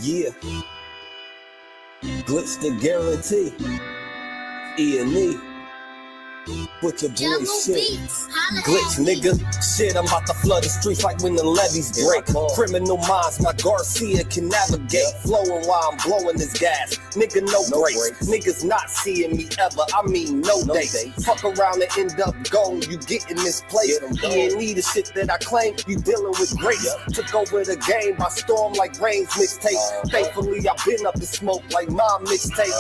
Yeah. Glitch the guarantee. E&E. With your boy shit. Glitch, nigga. Shit, I'm about to flood the streets like when the levees break. Criminal minds, my Garcia can navigate. Flowing while I'm blowing this gas. Nigga, no brakes. Niggas not seeing me ever. I mean, no dates. Fuck around and end up gone. You get in this place. E&E, the shit that I claim. You dealing with grace. Took over the game by storm like Rain's mixtape. Thankfully, I've been up in smoke like my mixtape.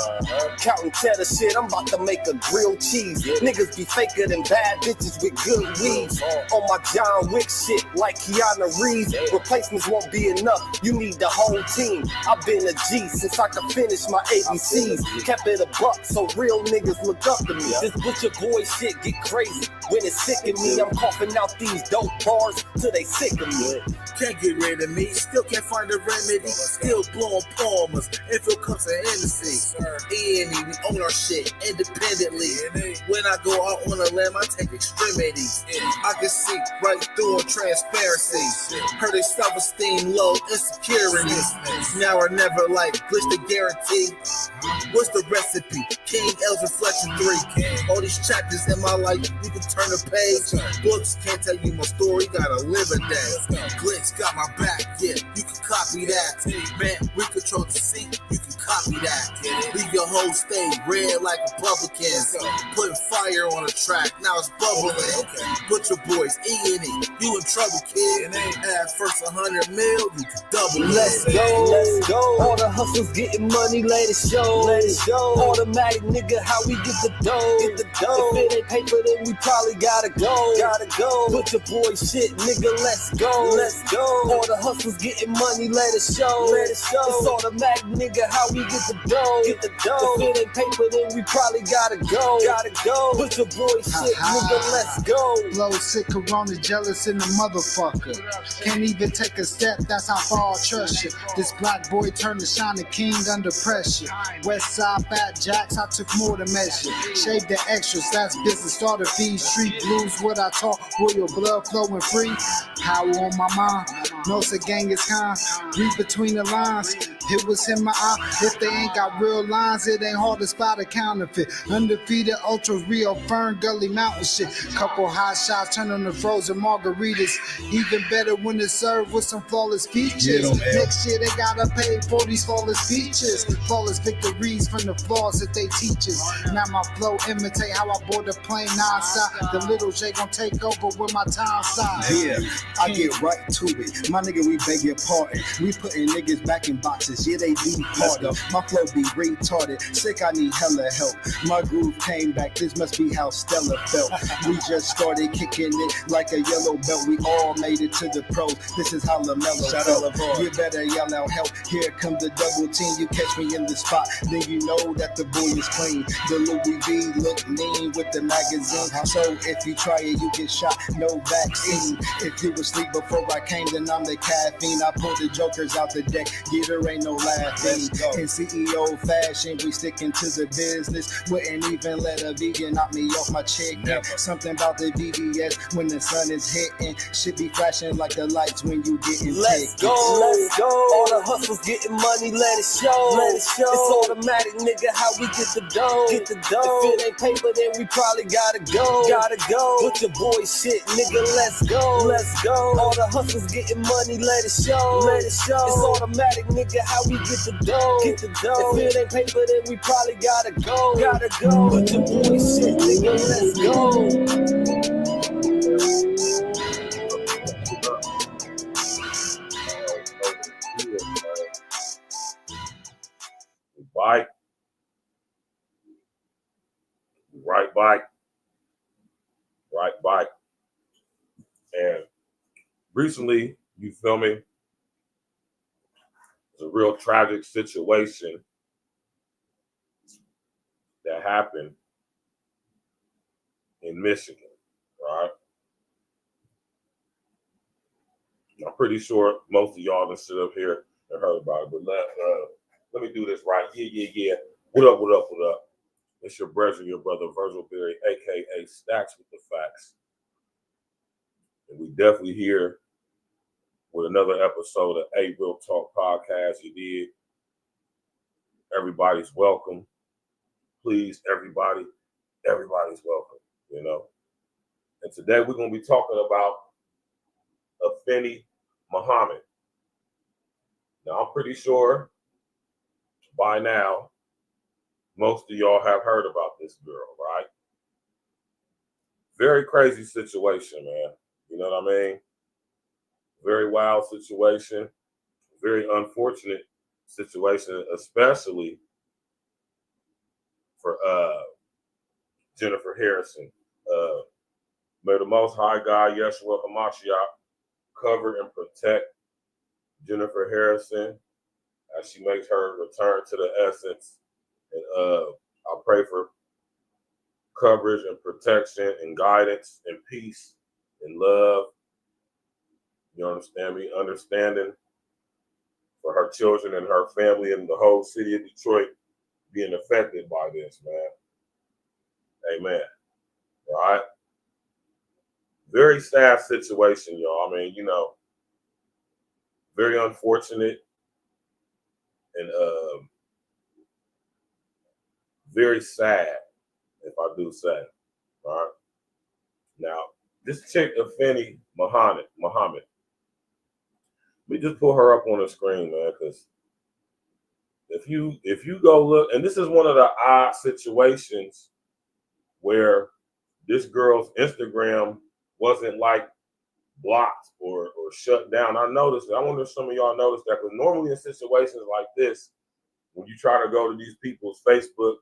Counting cheddar shit, I'm about to make a grilled cheese. Niggas be faker than bad bitches with good weeds. On my John Wick shit like Keanu Reeves. Replacements won't be enough, you need the whole team. I've been a G since I could finish my ABCs. Kept it a buck so real niggas look up to me. This butcher boy shit get crazy. When it's sick of me, I'm coughing out these dope bars till they sick of me. Can't get rid of me, still can't find a remedy. Still blowing palmers, if it comes to Hennessy. E&E, we own our shit independently. When I go out on a limb, I take extremities. I can see right through on transparency. Heard they self-esteem low, insecurities. Now or never, like Glitch the guarantee. What's the recipe? King L's Reflection 3. All these chapters in my life, you can turn a page. Books can't tell you my story, gotta live a day. Glitch got my back, yeah, you can copy that. Man, we control the seat, you can copy that. Leave your whole state red like Republicans. Putting fire on the track, now it's bubbling. Butcher boys, E&E, you in trouble, kid. Add first 100 mil, you can double it. Let's go, let's go. All the hustlers getting money, let it show. Let it show. Automatic nigga, how we get the dough. Get the dough. If it ain't paper, then we probably gotta go. Gotta go. Butcher boy shit, nigga, let's go. Let's go. All the hustlers getting money, let it show. Let it show. It's automatic, nigga, how we get the dough. Get the dough. If it ain't paper, then we probably gotta go. Gotta go. Butcher boy shit, nigga, let's go. Blow sick, corona, jealous in the motherfucker. Can't even take a step, that's how far I trust you. This black boy turned to shining king under pressure. West side fat jacks, I took more to measure. Shave the extras, that's business. Starter fees, street blues, what I talk. Royal blood flowing free. Power on my mind. Knows the gang is kind. Read between the lines. It was in my eye. If they ain't got real lines, it ain't hard to spot a counterfeit. Undefeated, ultra real, Fern Gully Mountain shit. Couple hot shots, turn on the frozen margaritas. Even better when it's served with some flawless features. Next year they gotta pay for these flawless features. Flawless victories from the flaws that they teach us. Now my flow imitate how I board the plane nonstop. The little J gon' take over with my time side. Yeah, I get right to it. My nigga, we beg your pardon. We putting niggas back in boxes. Yeah, they departed. My flow be retarded. Sick, I need hella help. My groove came back. This must be how Stella felt. We just started kicking it like a yellow belt. We all made it to the pros. This is how LaMelo felt. You better yell out help. Here come the double team. You catch me in the spot, then you know that the boy is clean. The Louis V look mean with the magazine. So if you try it, you get shot. No vaccine. If you was asleep before I came, then I'm the caffeine. I pull the jokers out the deck. Yeah, there ain't no laughing. In CEO fashion, we sticking to the business. Wouldn't even let a vegan knock me off my chicken. Something about the BBS when the sun is hitting. Shit be flashing like the lights when you getting Let's go, let's go. All the hustlers getting money, let it show. Let it show. It's automatic, nigga, how we get the dough. Get the dough. If it ain't paper, then we probably gotta go. Gotta go. Put your boy shit, nigga, let's go. Let's go. All the hustlers getting money, let it show. Let it show. It's automatic, nigga, how we get the dough. Get the dough. If it ain't paper, then we probably gotta go. Gotta go. Put your boy shit, nigga, let's go. Right bike. And recently, you feel me? It's a real tragic situation that happened in Michigan, right? I'm pretty sure most of y'all that sit up here and heard about it, but let me do this right. Yeah. What up? It's your brother, Virgil Berry, a.k.a. Stacks with the Facts. And we definitely here with another episode of A Real Talk Podcast. You did. Everybody's welcome. Please, everybody's welcome, you know. And today we're going to be talking about AFENI Muhammad. Now, I'm pretty sure by now most of y'all have heard about this girl, right? Very crazy situation, man. You know what I mean? Very wild situation. Very unfortunate situation, especially for Jennifer Harrison. May the Most High God, Yeshua HaMashiach, cover and protect Jennifer Harrison as she makes her return to the essence. And I pray for coverage and protection and guidance and peace and love. You understand me? Understanding for her children and her family and the whole city of Detroit being affected by this, man. Amen. All right? Very sad situation, y'all. I mean, you know, very unfortunate and very sad, if I do say. All right? Now, this chick, AFENI Muhammad, let me just pull her up on the screen, man, because if you go look, and this is one of the odd situations where this girl's Instagram wasn't like blocked or shut down. I noticed that. I wonder if some of y'all noticed that, because normally in situations like this, when you try to go to these people's Facebook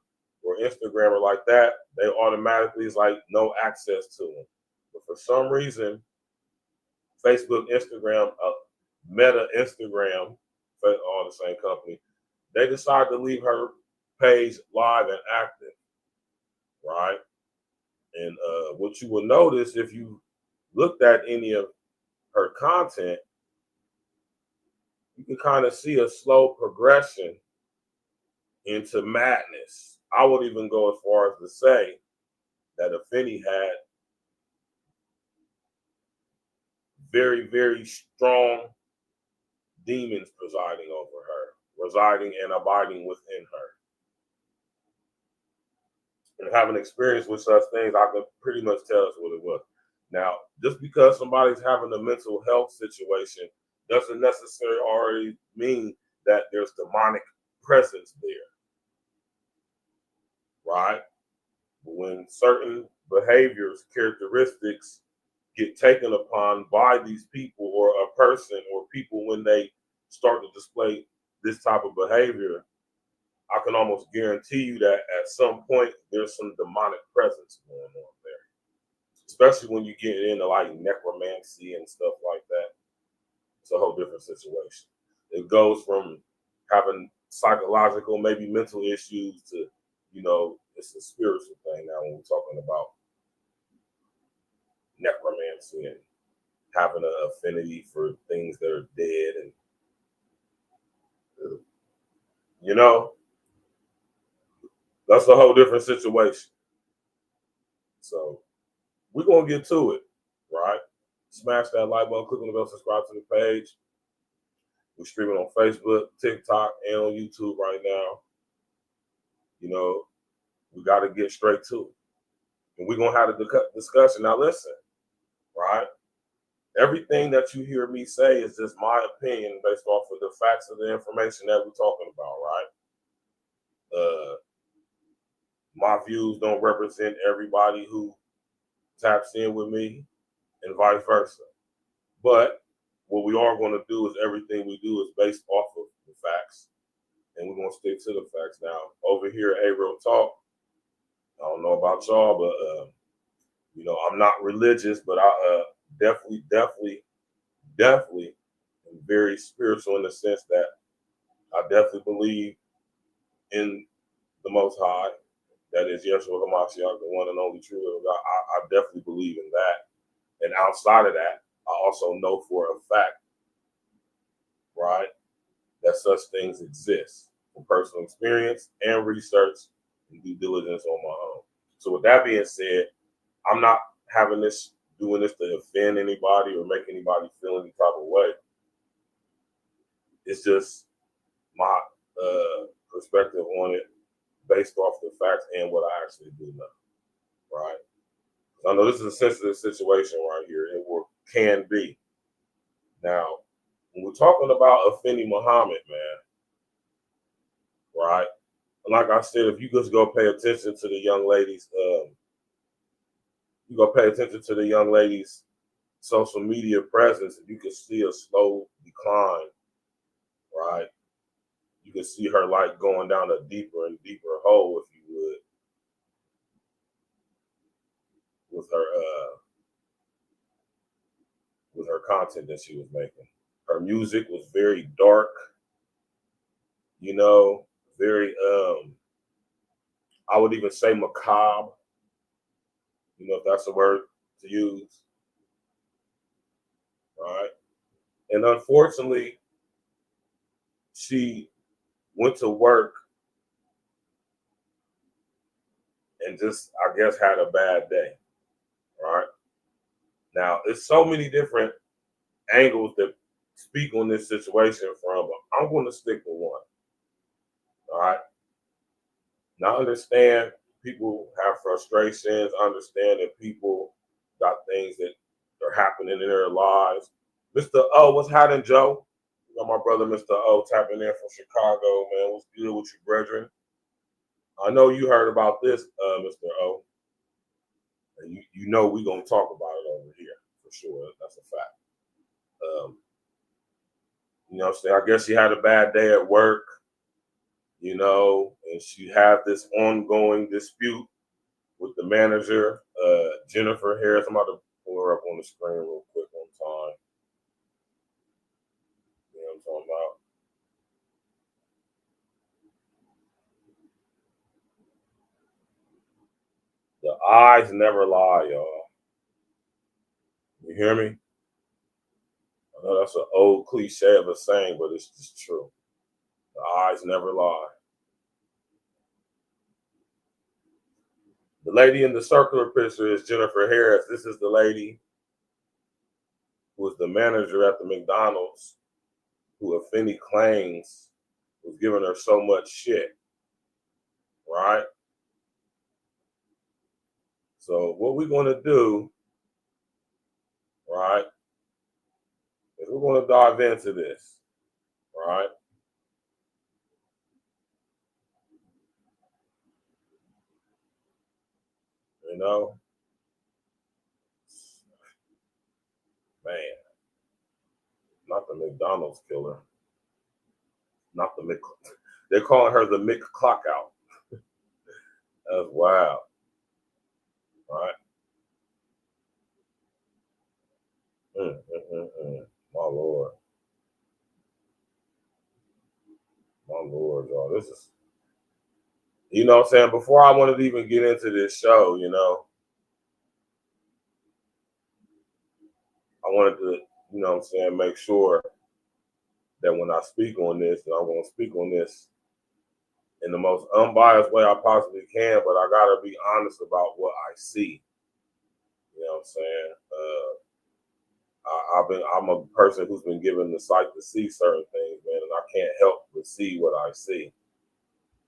or Instagram or like that, they automatically is like no access to them. But for some reason, Facebook, Instagram, Meta Instagram, all the same company, they decided to leave her page live and active, right? And what you will notice if you looked at any of her content, you can kind of see a slow progression into madness. I would even go as far as to say that AFENI had very, very strong demons presiding over her, residing and abiding within her. And having experience with such things, I could pretty much tell us what it was. Now, just because somebody's having a mental health situation doesn't necessarily already mean that there's demonic presence there, right? When certain behaviors, characteristics get taken upon by these people or a person or people when they start to display this type of behavior, I can almost guarantee you that at some point there's some demonic presence going on there. Especially when you get into like necromancy and stuff like that. It's a whole different situation. It goes from having psychological, maybe mental issues to, you know, it's a spiritual thing now when we're talking about necromancy and having an affinity for things that are dead. And, you know, that's a whole different situation. So we're going to get to it, right? Smash that like button, click on the bell, subscribe to the page. We're streaming on Facebook, TikTok, and on YouTube right now. You know, we got to get straight to it. And we're going to have a discussion. Now, listen, right? Everything that you hear me say is just my opinion based off of the facts of the information that we're talking about, right? My views don't represent everybody who taps in with me and vice versa. But what we are going to do is everything we do is based off of the facts. And we're going to stick to the facts. Now, over here at A Real Talk, I don't know about y'all, but, you know, I'm not religious, but I definitely am very spiritual in the sense that I definitely believe in the Most High. That is Yeshua HaMashiach, the one and only true God. I definitely believe in that. And outside of that, I also know for a fact, right, that such things exist from personal experience and research and due diligence on my own. So with that being said, I'm not doing this to offend anybody or make anybody feel any type of way. It's just my perspective on it based off the facts and what I actually do know, right? I know this is a sensitive situation right here. It can be. Now, when we're talking about AFENI Muhammad, man, right? Like I said, if you just go pay attention to the young ladies, you go pay attention to the young ladies' social media presence, and you can see a slow decline, right? You can see her like going down a deeper and deeper hole, if you would, with her content that she was making. Her music was very dark, you know, very I would even say macabre, you know, if that's a word to use, right? And unfortunately, she went to work and just, I guess, had a bad day, right? Now, there's so many different angles that speak on this situation from, but I'm going to stick with one, all right? Now, I understand people have frustrations. I understand that people got things that are happening in their lives. Mr. O, what's happening, Joe? You got my brother, Mr. O, tapping in from Chicago, man. What's good with you, brethren? I know you heard about this, Mr. O. And you know we're going to talk about it over here, for sure. That's a fact. You know what I'm saying? I guess she had a bad day at work, you know, and she had this ongoing dispute with the manager, Jennifer Harris. I'm about to pull her up on the screen real quick one time. You know what I'm talking about? The eyes never lie, y'all. You hear me? I know that's an old cliche of a saying, but it's just true. The eyes never lie. The lady in the circular picture is Jennifer Harris. This is the lady who was the manager at the McDonald's, who AFENI claims was giving her so much shit, right? So what we're going to do, right, is we're going to dive into this, right? You know, man, not the McDonald's killer, not the Mc. They're calling her the Mick Clock Out. That's wild, right? My Lord, y'all. This is, you know what I'm saying? Before I wanted to even get into this show, you know, I wanted to, you know what I'm saying, make sure that when I speak on this, and I'm going to speak on this in the most unbiased way I possibly can, but I got to be honest about what I see. You know what I'm saying? I'm a person who's been given the sight to see certain things, man, and I can't help but see what I see.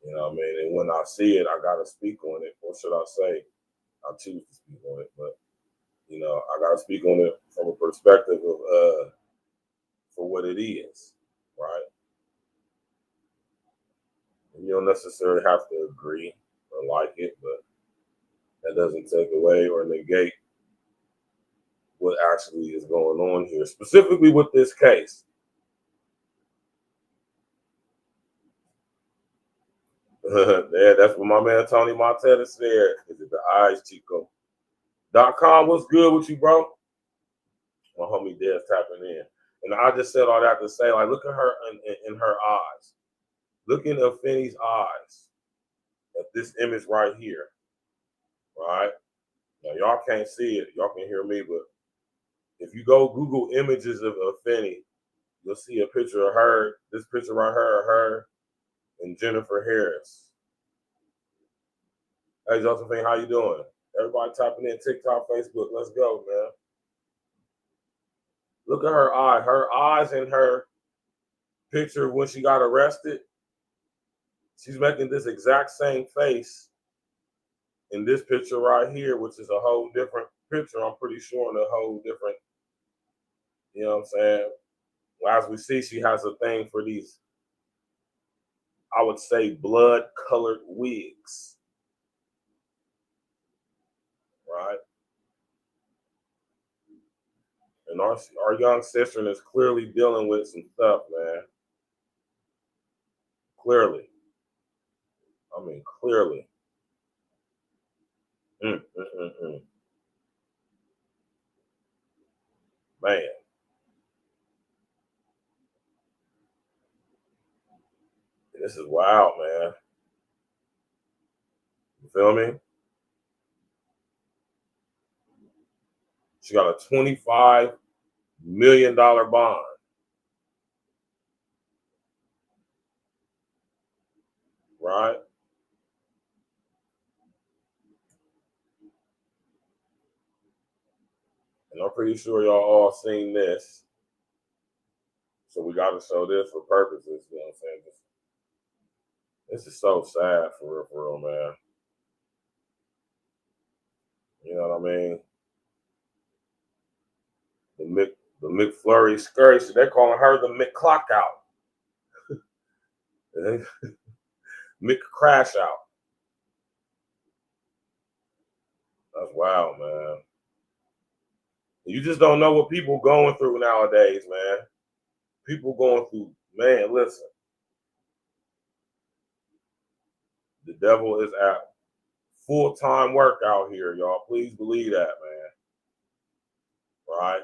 You know what I mean? And when I see it, I got to speak on it. Or should I say, I choose to speak on it. But, you know, I got to speak on it from a perspective of for what it is, right? And you don't necessarily have to agree or like it, but that doesn't take away or negate what actually is going on here, specifically with this case. Yeah, that's what my man Tony Montana said. Is it the eyes, Chico.com? What's good with you, bro? My homie Dez tapping in. And I just said all that to say, like, look at her in her eyes. Look in AFENI's eyes at this image right here. Right? Now, y'all can't see it. Y'all can hear me, but if you go Google images of AFENI, you'll see a picture of her, this picture right here, her and Jennifer Harris. Hey, Josephine, how you doing? Everybody typing in TikTok, Facebook. Let's go, man. Look at her eye. Her eyes and her picture when she got arrested, she's making this exact same face in this picture right here, which is a whole different picture. I'm pretty sure in a whole different, you know what I'm saying? Well, as we see, she has a thing for these, I would say, blood-colored wigs. Right? And our young sister is clearly dealing with some stuff, man. Clearly. I mean, clearly. Man. This is wild, man. You feel me? She got a $25 million bond. Right? And I'm pretty sure y'all all seen this. So we got to show this for purposes, you know what I'm saying? This is so sad for real, man. You know what I mean? The McFlurry Scurry, so they're calling her the McClock Out. McCrash Out. That's wild, man. You just don't know what people going through nowadays, man. People going through, man, listen. The devil is at full-time work out here, y'all. Please believe that, man. Right?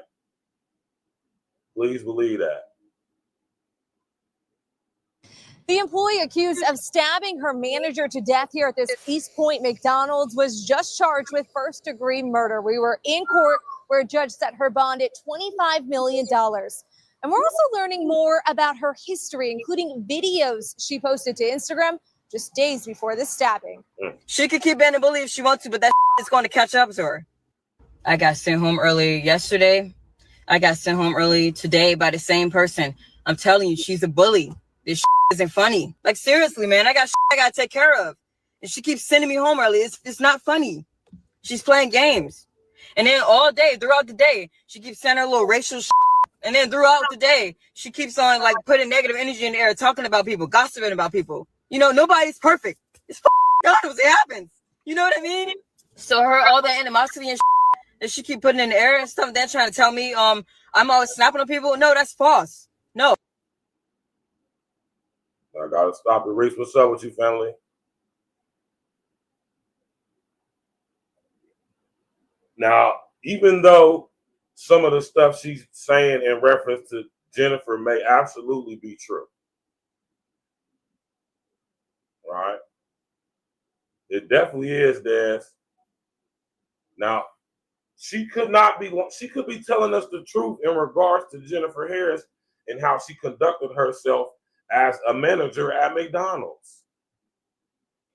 Please believe that. The employee accused of stabbing her manager to death here at this East Point McDonald's was just charged with first-degree murder. We were in court where a judge set her bond at $25 million. And we're also learning more about her history, including videos she posted to Instagram just days before the stabbing. She could keep being a bully if she wants to, but that is going to catch up to her. I got sent home early yesterday. I got sent home early today by the same person. I'm telling you, she's a bully. This isn't funny. Like, seriously, man, I got to take care of. And she keeps sending me home early. It's not funny. She's playing games. And then all day, throughout the day, she keeps sending her little racial shit. And then throughout the day, she keeps on, like, putting negative energy in the air, talking about people, gossiping about people. You know, nobody's perfect. It's God, it happens. You know what I mean? So all the animosity and that she keep putting in the air and stuff, they're trying to tell me I'm always snapping on people. No, that's false. No. I gotta stop it. Reese, what's up with you, family? Now, even though some of the stuff she's saying in reference to Jennifer may absolutely be true, right? It definitely is, Des. Now, she could be telling us the truth in regards to Jennifer Harris and how she conducted herself as a manager at McDonald's.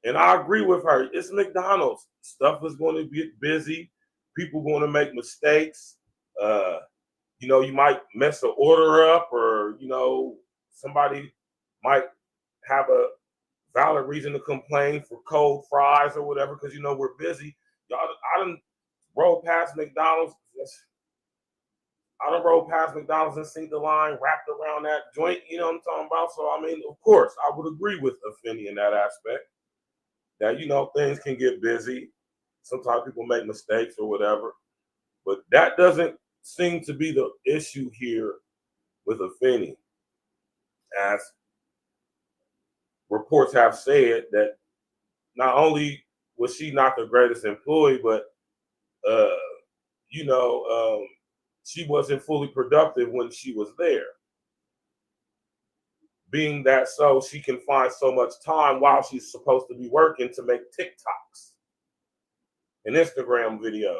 And I agree with her. It's McDonald's. Stuff is going to get busy. People going to make mistakes. You know, you might mess an order up, or, you know, somebody might have a valid reason to complain for cold fries or whatever, because, you know, we're busy. Y'all, I done rolled past McDonald's. I done rolled past McDonald's and seen the line wrapped around that joint, you know what I'm talking about? So, I mean, of course, I would agree with AFENI in that aspect, that, you know, things can get busy. Sometimes people make mistakes or whatever. But that doesn't seem to be the issue here with AFENI. As reports have said, that not only was she not the greatest employee, but, you know, she wasn't fully productive when she was there. Being that so, she can find so much time while she's supposed to be working to make TikToks and Instagram videos,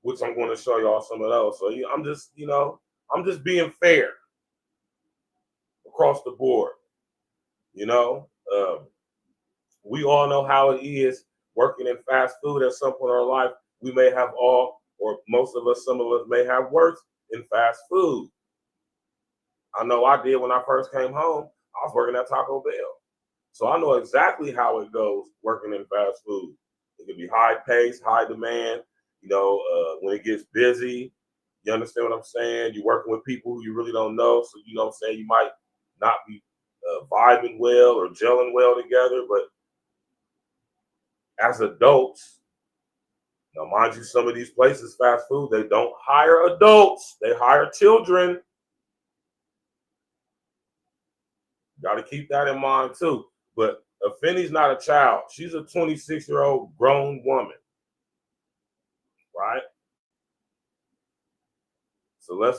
which I'm going to show y'all some of those. So I'm just, you know, I'm just being fair across the board. You know, we all know how it is working in fast food at some point in our life. We may have all, or most of us, some of us may have worked in fast food. I know I did when I first came home. I was working at Taco Bell. So I know exactly how it goes working in fast food. It can be high pace, high demand. You know, when it gets busy, you understand what I'm saying? You're working with people who you really don't know. So, you know what I'm saying? You might not be vibing well or gelling well together. But as adults, now, mind you, some of these places, fast food, they don't hire adults. They hire children. Got to keep that in mind, too. But AFENI's not a child. She's a 26-year-old grown woman, right? So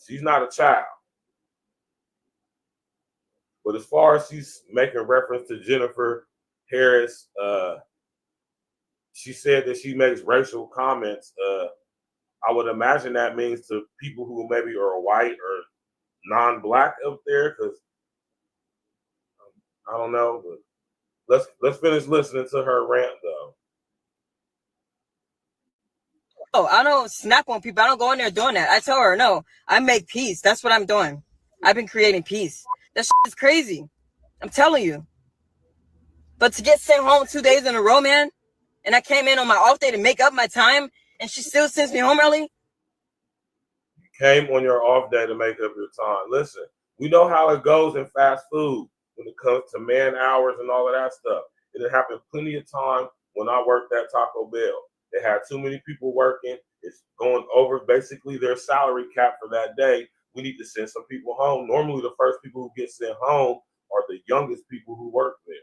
she's not a child. But as far as she's making reference to Jennifer Harris, she said that she makes racial comments. I would imagine that means to people who maybe are white or non-black up there, because I don't know. But let's finish listening to her rant, though. Oh, I don't snap on people. I don't go in there doing that. I tell her, no, I make peace. That's what I'm doing. I've been creating peace. That shit is crazy. I'm telling you. But to get sent home 2 days in a row, man, and I came in on my off day to make up my time, and she still sends me home early? You came on your off day to make up your time. Listen, we know how it goes in fast food when it comes to man hours and all of that stuff. It happened plenty of time when I worked at Taco Bell. They had too many people working. It's going over basically their salary cap for that day. We need to send some people home. Normally, the first people who get sent home are the youngest people who work there.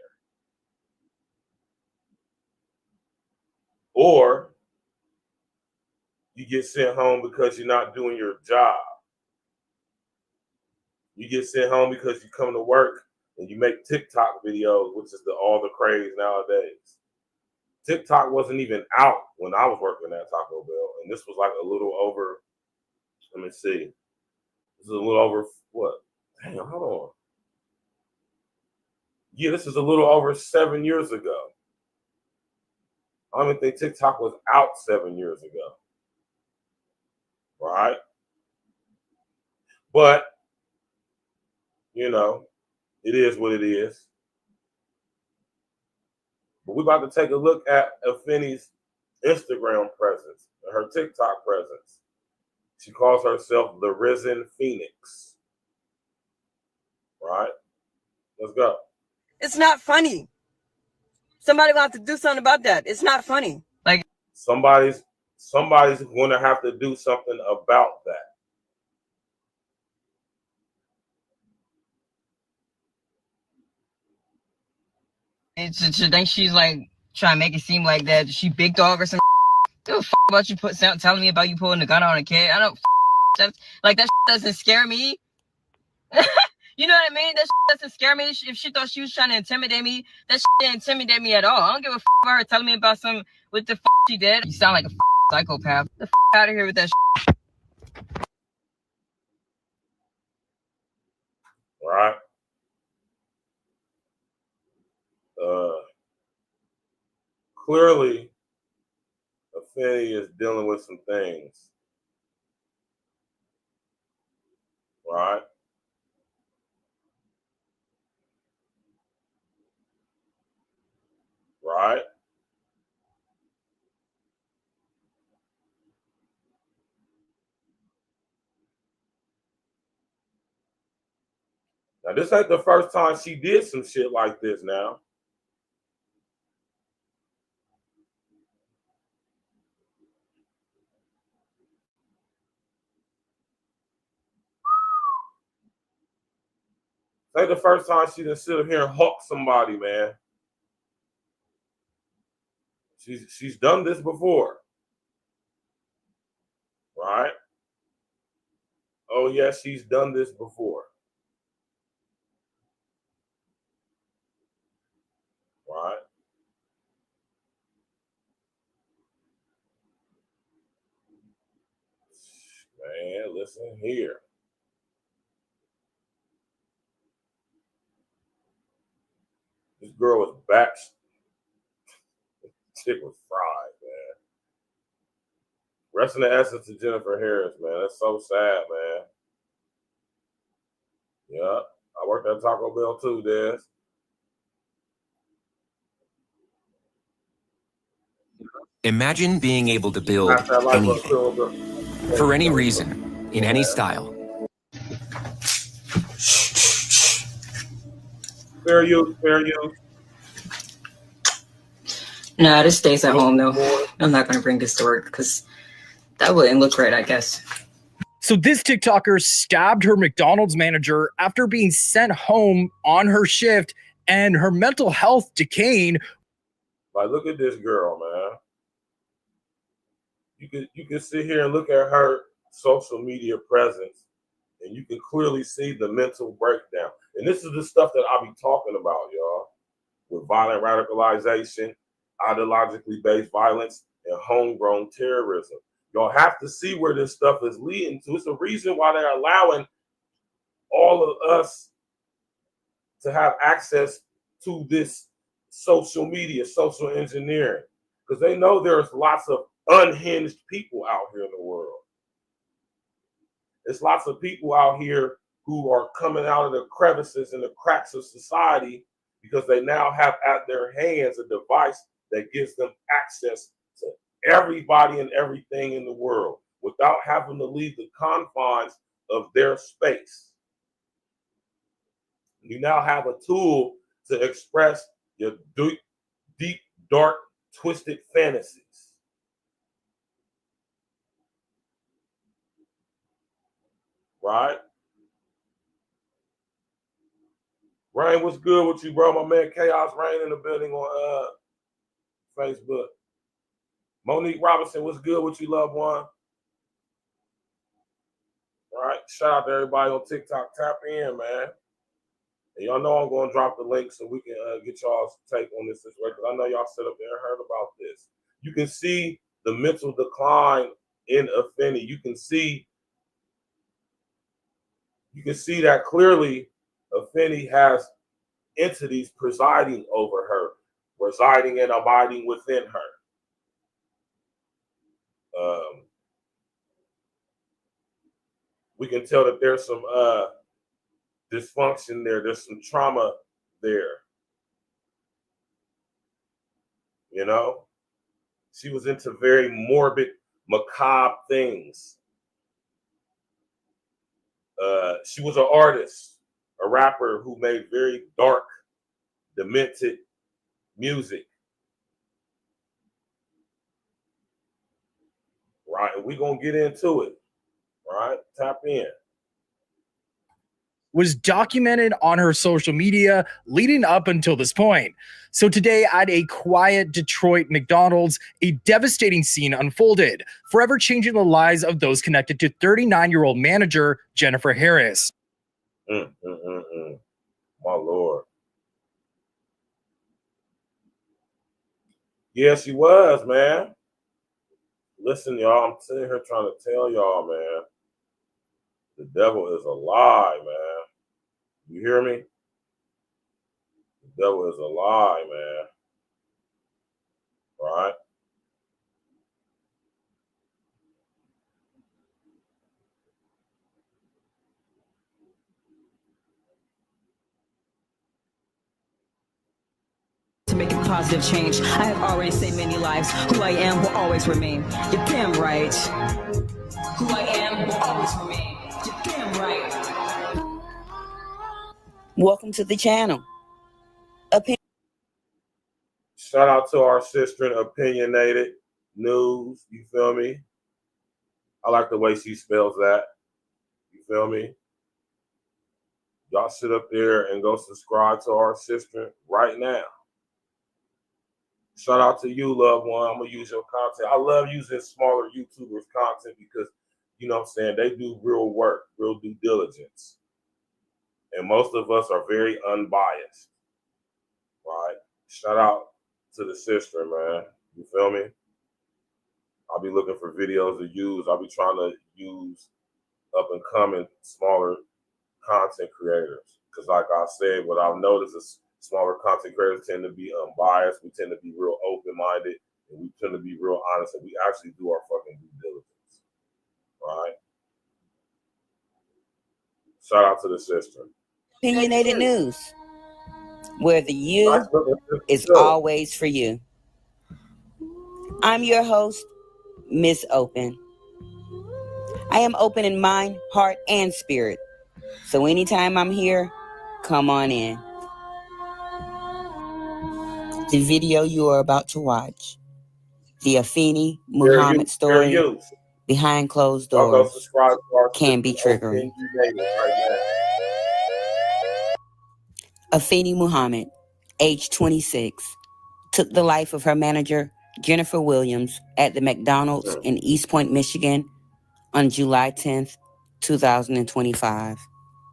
Or you get sent home because you're not doing your job. You get sent home because you come to work and you make TikTok videos, which is all the craze nowadays. TikTok wasn't even out when I was working at Taco Bell, and this was like a little over, let me see. This is a little over, what? Damn, hold on. Yeah, this is a little over 7 years ago. I don't even think TikTok was out 7 years ago. Right? But, you know, it is what it is. But we're about to take a look at AFENI's Instagram presence, her TikTok presence. She calls herself the Risen Phoenix. Right? Let's go. It's not funny. Somebody will have to do something about that. It's not funny. Like, somebody's going to have to do something about that. she think she's like trying to make it seem like that she big dog or something. Give a f about you telling me about you pulling the gun on a kid. I don't like that doesn't scare me. You know what I mean? That doesn't scare me. If she thought she was trying to intimidate me, that didn't intimidate me at all. I don't give a f about her telling me about what the f she did. You sound like a psychopath. Get the f out of here with that Right? Clearly, AFENI is dealing with some things. Right? Right? Now, this ain't the first time she did some shit like this now. This ain't the first time she done sit up here and hawk somebody, man. She's done this before. Right? Oh, yeah, she's done this before. Right? Man, listen here. This girl was back. Chick was fried, man. Rest in the essence to Jennifer Harris, man. That's so sad, man. Yeah, I worked at Taco Bell too, Des. Imagine being able to build Smash that like button, anything, Silver. for any reason, in any style. Fair use, fair use. Nah, this stays at home though. I'm not gonna bring this to work because that wouldn't look right, I guess. So this TikToker stabbed her McDonald's manager after being sent home on her shift and her mental health decaying. Like, look at this girl, man. You can sit here and look at her social media presence, and you can clearly see the mental breakdown. And this is the stuff that I'll be talking about, y'all, with violent radicalization, ideologically based violence, and homegrown terrorism. Y'all have to see where this stuff is leading to. It's the reason why they're allowing all of us to have access to this social media, social engineering, because they know there's lots of unhinged people out here in the world. There's lots of people out here who are coming out of the crevices and the cracks of society because they now have at their hands a device that gives them access to everybody and everything in the world without having to leave the confines of their space. You now have a tool to express your deep, dark, twisted fantasies. Right? Rain, what's good with you, bro? My man Chaos Rain in the building on Facebook. Monique Robinson, what's good with you, loved one? All right, shout out to everybody on TikTok. Tap in, man. And y'all know I'm going to drop the link so we can get y'all's take on this situation. I know y'all sit up there and heard about this. You can see the mental decline in AFENI. You can see that clearly AFENI has entities presiding over her, residing and abiding within her. We can tell that there's some dysfunction there. There's some trauma there. You know, she was into very morbid, macabre things. She was an artist, a rapper who made very dark, demented music. Right, and we're going to get into it. Right, tap in. Was documented on her social media leading up until this point. So today at a quiet Detroit McDonald's, a devastating scene unfolded, forever changing the lives of those connected to 39-year-old manager JENNFER Harris. My Lord. Yeah, she was, man. Listen, y'all, I'm sitting here trying to tell y'all, man, the devil is a lie, man. You hear me? The devil is a lie, man. Right? To make a positive change, I have already saved many lives. Who I am will always remain. You're damn right. Who I am will always remain. You're damn right. Welcome to the channel. Shout out to our sister in Opinionated News. You feel me? I like the way she spells that. You feel me? Y'all sit up there and go subscribe to our sister right now. Shout out to you, loved one. I'm going to use your content. I love using smaller YouTubers' content because, you know what I'm saying, they do real work, real due diligence. And most of us are very unbiased, right? Shout out to the sister, man. You feel me? I'll be looking for videos to use. I'll be trying to use up-and-coming, smaller content creators. Because like I said, what I've noticed is smaller content creators tend to be unbiased. We tend to be real open-minded, and we tend to be real honest, and we actually do our fucking due diligence, right? Shout out to the sister. Opinionated news, where the you is always for you. I'm your host, Miss Open. I am open in mind, heart, and spirit. So anytime I'm here, come on in. The video you are about to watch, the AFENI Muhammad story behind closed doors, can be triggering. AFENI Muhammad, age 26, took the life of her manager, Jennifer Williams, at the McDonald's in East Point, Michigan on July 10th, 2025.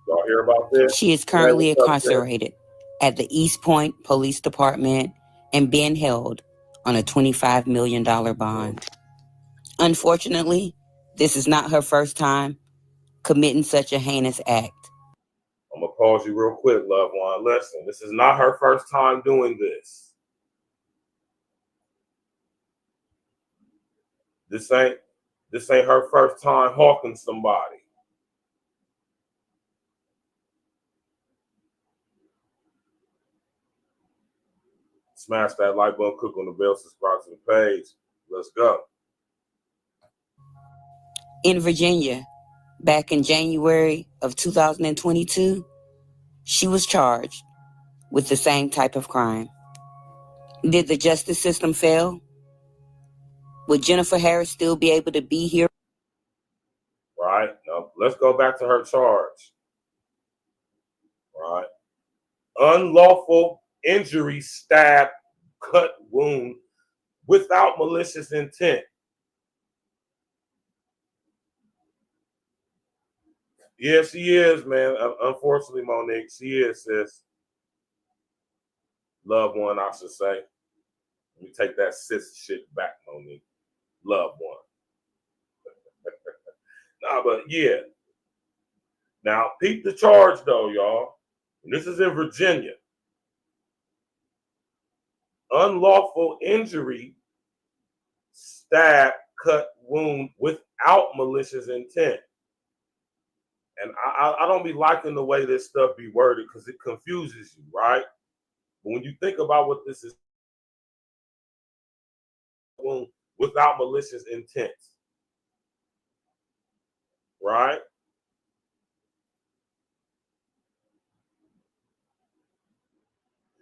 Y'all hear about this? She is currently incarcerated at the East Point Police Department and being held on a $25 million bond. Unfortunately, this is not her first time committing such a heinous act. I'm going to pause you real quick, loved one. Listen, this is not her first time doing this. This ain't her first time hawking somebody. Smash that like button, click on the bell, subscribe to the page. Let's go. In Virginia, back in January of 2022, she was charged with the same type of crime. Did the justice system fail? Would Jennifer Harris still be able to be here? Right. Now, let's go back to her charge. Right. Unlawful injury, stab, cut, wound without malicious intent. Yeah, she is, man. Unfortunately, Monique, she is, sis. Loved one, I should say. Let me take that sis shit back, Monique. Loved one. Nah, but yeah. Now, peep the charge, though, y'all. And this is in Virginia. Unlawful injury, stab, cut, wound without malicious intent. And I don't be liking the way this stuff be worded because it confuses you, right? But when you think about what this is, without malicious intent, right?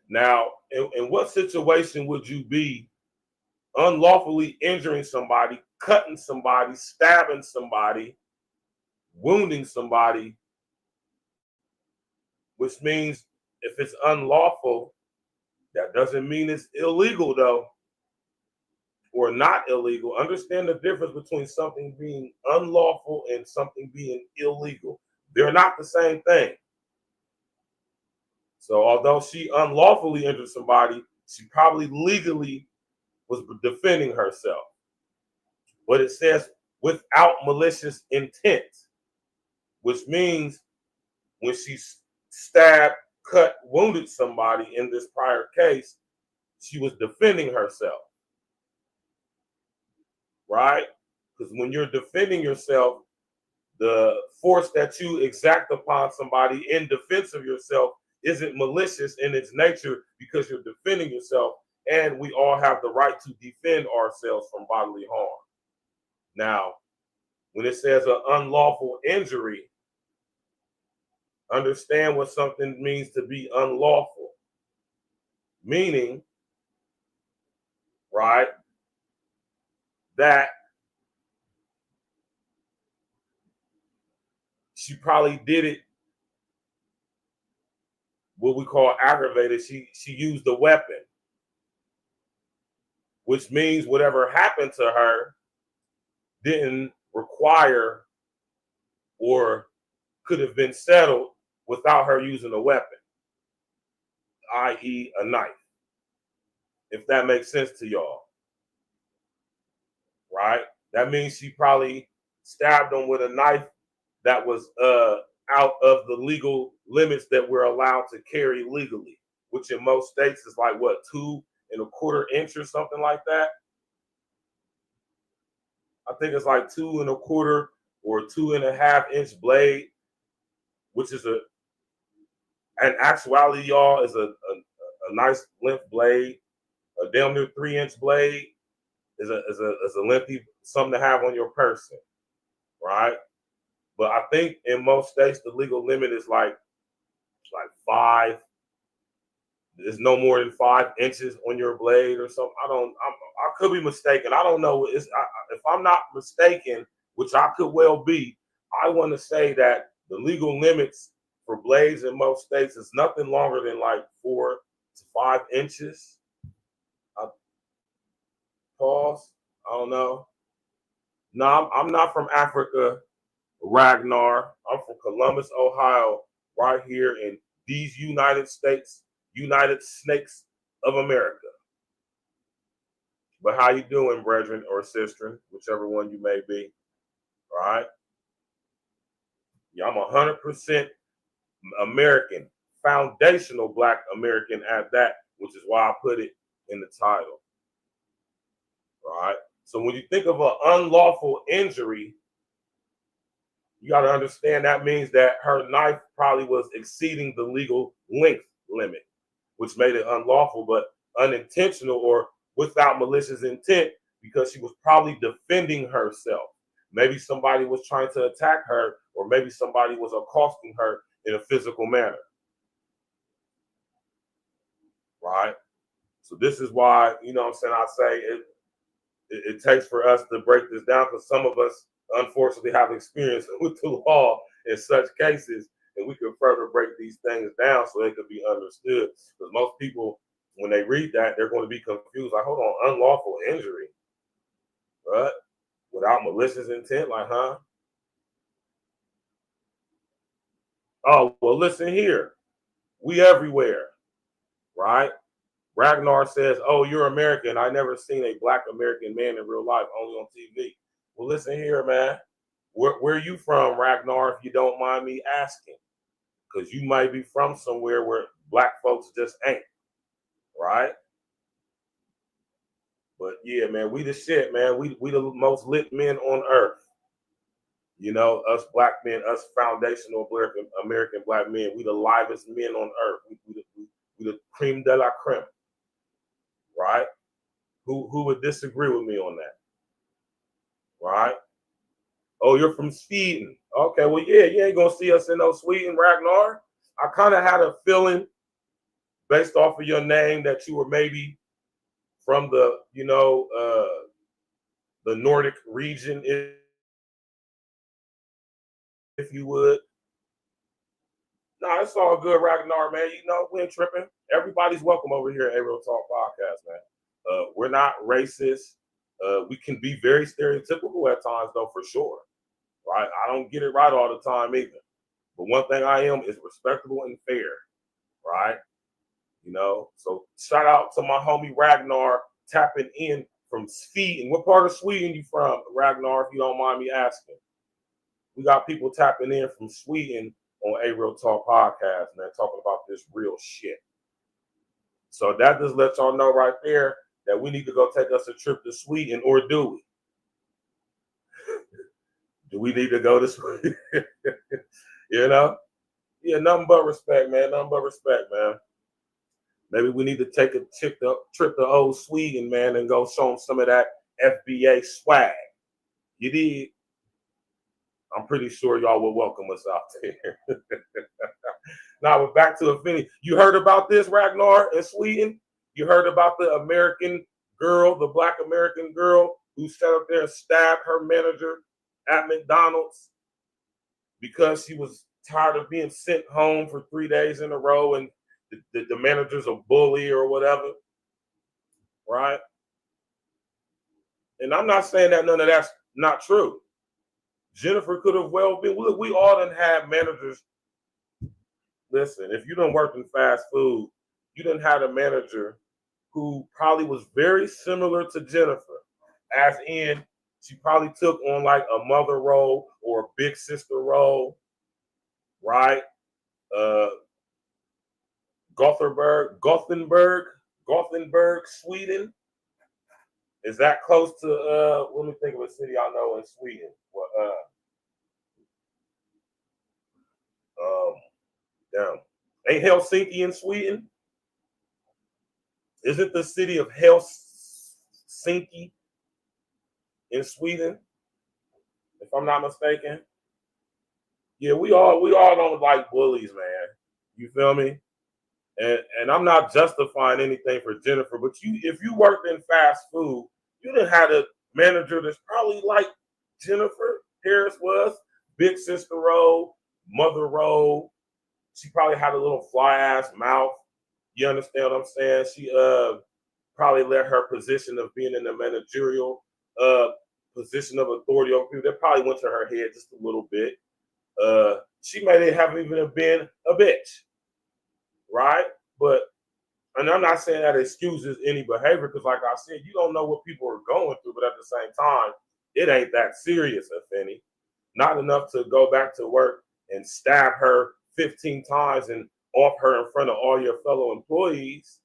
Now, in what situation would you be unlawfully injuring somebody, cutting somebody, stabbing somebody, wounding somebody, which means if it's unlawful, that doesn't mean it's illegal, though, or not illegal. Understand the difference between something being unlawful and something being illegal. They're not the same thing. So although she unlawfully injured somebody, she probably legally was defending herself. But it says without malicious intent, which means when she stabbed, cut, wounded somebody in this prior case, she was defending herself, right? Because when you're defending yourself, the force that you exact upon somebody in defense of yourself isn't malicious in its nature because you're defending yourself, and we all have the right to defend ourselves from bodily harm. Now, when it says an unlawful injury, understand what something means to be unlawful. Meaning, right, that she probably did it what we call aggravated. She used a weapon, which means whatever happened to her didn't require or could have been settled without her using a weapon, i.e. a knife, if that makes sense to y'all, right? That means she probably stabbed him with a knife that was out of the legal limits that we're allowed to carry legally, which in most states is like, what, 2 1/4 inch or something like that? I think it's like 2 1/4 or 2 1/2 inch blade, which is in actuality, y'all, is a nice length blade, a damn near 3-inch blade is a lengthy something to have on your person, right? But I think in most states the legal limit is like 5. There's no more than 5 inches on your blade or something. I could be mistaken. I don't know. If I'm not mistaken, which I could well be, I want to say that the legal limits for blades in most states is nothing longer than like 4 to 5 inches. Pause. I don't know. No, I'm not from Africa, Ragnar. I'm from Columbus, Ohio, right here in these United States, United Snakes of America. But how you doing, brethren or sister, whichever one you may be, all right? Yeah, I'm 100% American, foundational Black American at that, which is why I put it in the title, all right? So when you think of an unlawful injury, you got to understand that means that her knife probably was exceeding the legal length limit, which made it unlawful, but unintentional or without malicious intent because she was probably defending herself. Maybe somebody was trying to attack her, or maybe somebody was accosting her in a physical manner. Right? So this is why, you know what I'm saying, I say it takes for us to break this down, because some of us unfortunately have experience with the law in such cases, and we can further break these things down so they could be understood. Because most people, when they read that, they're going to be confused. Like, hold on, unlawful injury, right? Without malicious intent, like, huh? Oh, well, listen here. We everywhere, right? Ragnar says, oh, you're American. I never seen a Black American man in real life, only on TV. Well, listen here, man. Where you from, Ragnar, if you don't mind me asking? Because you might be from somewhere where Black folks just ain't, right? But yeah, man, we the shit, man. We the most lit men on earth. You know, us Black men, us foundational American Black men, we the livest men on earth. We the cream de la creme, right? Who would disagree with me on that, right? Oh, you're from Sweden. Okay, well, yeah, you ain't gonna see us in no Sweden, Ragnar. I kind of had a feeling based off of your name that you were maybe from the, you know, the Nordic region, if you would. No, it's all good, Ragnar, man. You know, we ain't tripping. Everybody's welcome over here at A Real Talk Podcast, man. We're not racist. We can be very stereotypical at times, though, for sure. Right? I don't get it right all the time either. But one thing I am is respectable and fair. Right? You know, so shout out to my homie Ragnar tapping in from Sweden. What part of Sweden you from, Ragnar, if you don't mind me asking? We got people tapping in from Sweden on A Real Talk Podcast, man, talking about this real shit. So that just lets y'all know right there that we need to go take us a trip to Sweden, or do we? Do we need to go to Sweden? You know? Yeah, nothing but respect, man. Nothing but respect, man. Maybe we need to take a trip to old Sweden, man, and go show them some of that FBA swag. You did? I'm pretty sure y'all will welcome us out there. Now, we're back to AFENI. You heard about this, Ragnar, in Sweden? You heard about the American girl, the Black American girl who sat up there and stabbed her manager at McDonald's because she was tired of being sent home for 3 days in a row, and the manager's a bully or whatever, right? And I'm not saying that none of that's not true. Jennifer could have well been. Look, we all done had managers. Listen, if you done worked in fast food, you done had a manager who probably was very similar to Jennifer, as in she probably took on like a mother role or a big sister role, right? Gothenburg, Sweden. Is that close to, let me think of a city I know in Sweden. Ain't Helsinki in Sweden? Isn't the city of Helsinki in Sweden, if I'm not mistaken? Yeah, we all don't like bullies, man. You feel me? And I'm not justifying anything for Jennifer, but if you worked in fast food, you done had a manager that's probably like Jennifer Harris was, big sister role, mother role. She probably had a little fly ass mouth. You understand what I'm saying? She probably let her position of being in the managerial position of authority over people, that probably went to her head just a little bit. She may have even been a bitch, right? But, and I'm not saying that excuses any behavior, because like I said, you don't know what people are going through, but at the same time, it ain't that serious, AFENI. Not enough to go back to work and stab her 15 times and off her in front of all your fellow employees.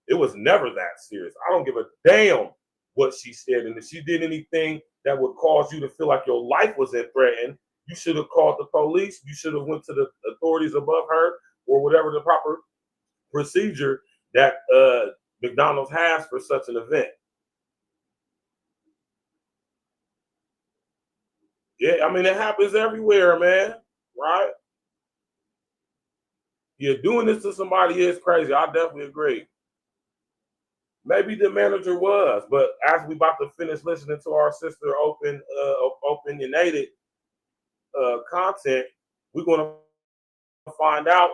It was never that serious. I don't give a damn what she said. And if she did anything that would cause you to feel like your life was in threat, you should have called the police. You should have went to the authorities above her, or whatever the proper procedure that McDonald's has for such an event. Yeah, I mean, it happens everywhere, man, right? Yeah, doing this to somebody is crazy. I definitely agree. Maybe the manager was, but as we about to finish listening to our sister opinionated content, we're going to find out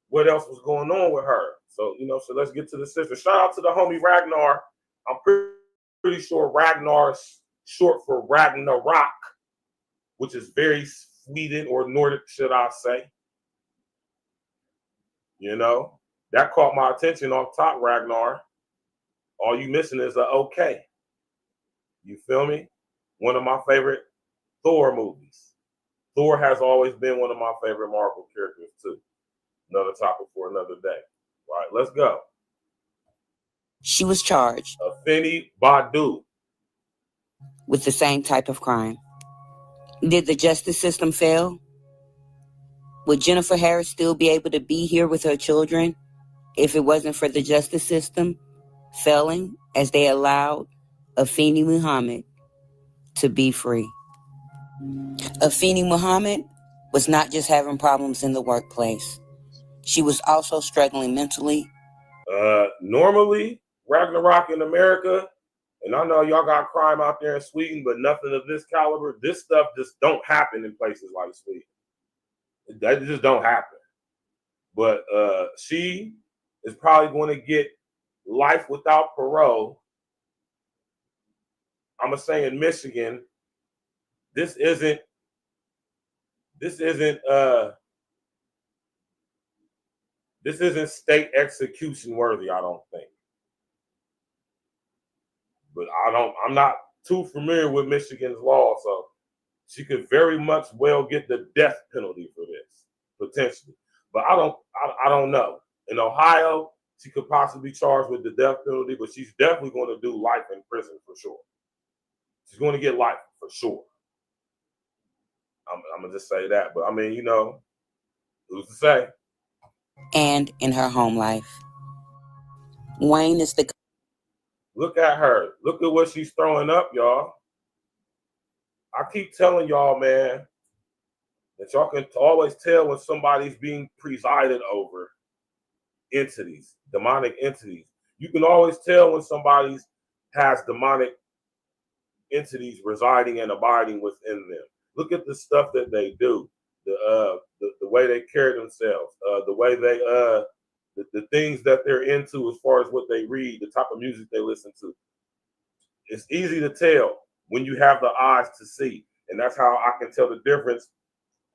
what else was going on with her. So, so let's get to the sister. Shout out to the homie Ragnar. I'm pretty sure Ragnar is short for Ragnarok, which is very Sweden or Nordic, should I say. That caught my attention off top, Ragnar. All you missing is a okay. You feel me? One of my favorite Thor movies. Thor has always been one of my favorite Marvel characters too. Another topic for another day. All right, let's go. She was charged AFENI Badu with the same type of crime. Did the justice system fail? Would Jennifer Harris still be able to be here with her children if it wasn't for the justice system failing as they allowed AFENI Muhammad to be free? AFENI Muhammad was not just having problems in the workplace. She was also struggling mentally. Normally, Ragnarok in America, and I know y'all got crime out there in Sweden, but nothing of this caliber. This stuff just don't happen in places like Sweden. That just don't happen. But she is probably going to get life without parole. I'm gonna say in Michigan, this isn't state execution worthy, I don't think. But I'm not too familiar with Michigan's law, so she could very much well get the death penalty for this, potentially. But I don't know. In Ohio, she could possibly be charged with the death penalty, but she's definitely going to do life in prison for sure. She's going to get life for sure. I'm going to just say that. But I mean, who's to say? And in her home life. Wayne is the... Look at her. Look at what she's throwing up, y'all. I keep telling y'all, man, that y'all can always tell when somebody's being presided over entities, demonic entities. You can always tell when somebody has demonic entities residing and abiding within them. Look at the stuff that they do, the way they carry themselves, the way they the things that they're into as far as what they read, the type of music they listen to. It's easy to tell when you have the eyes to see. And that's how I can tell the difference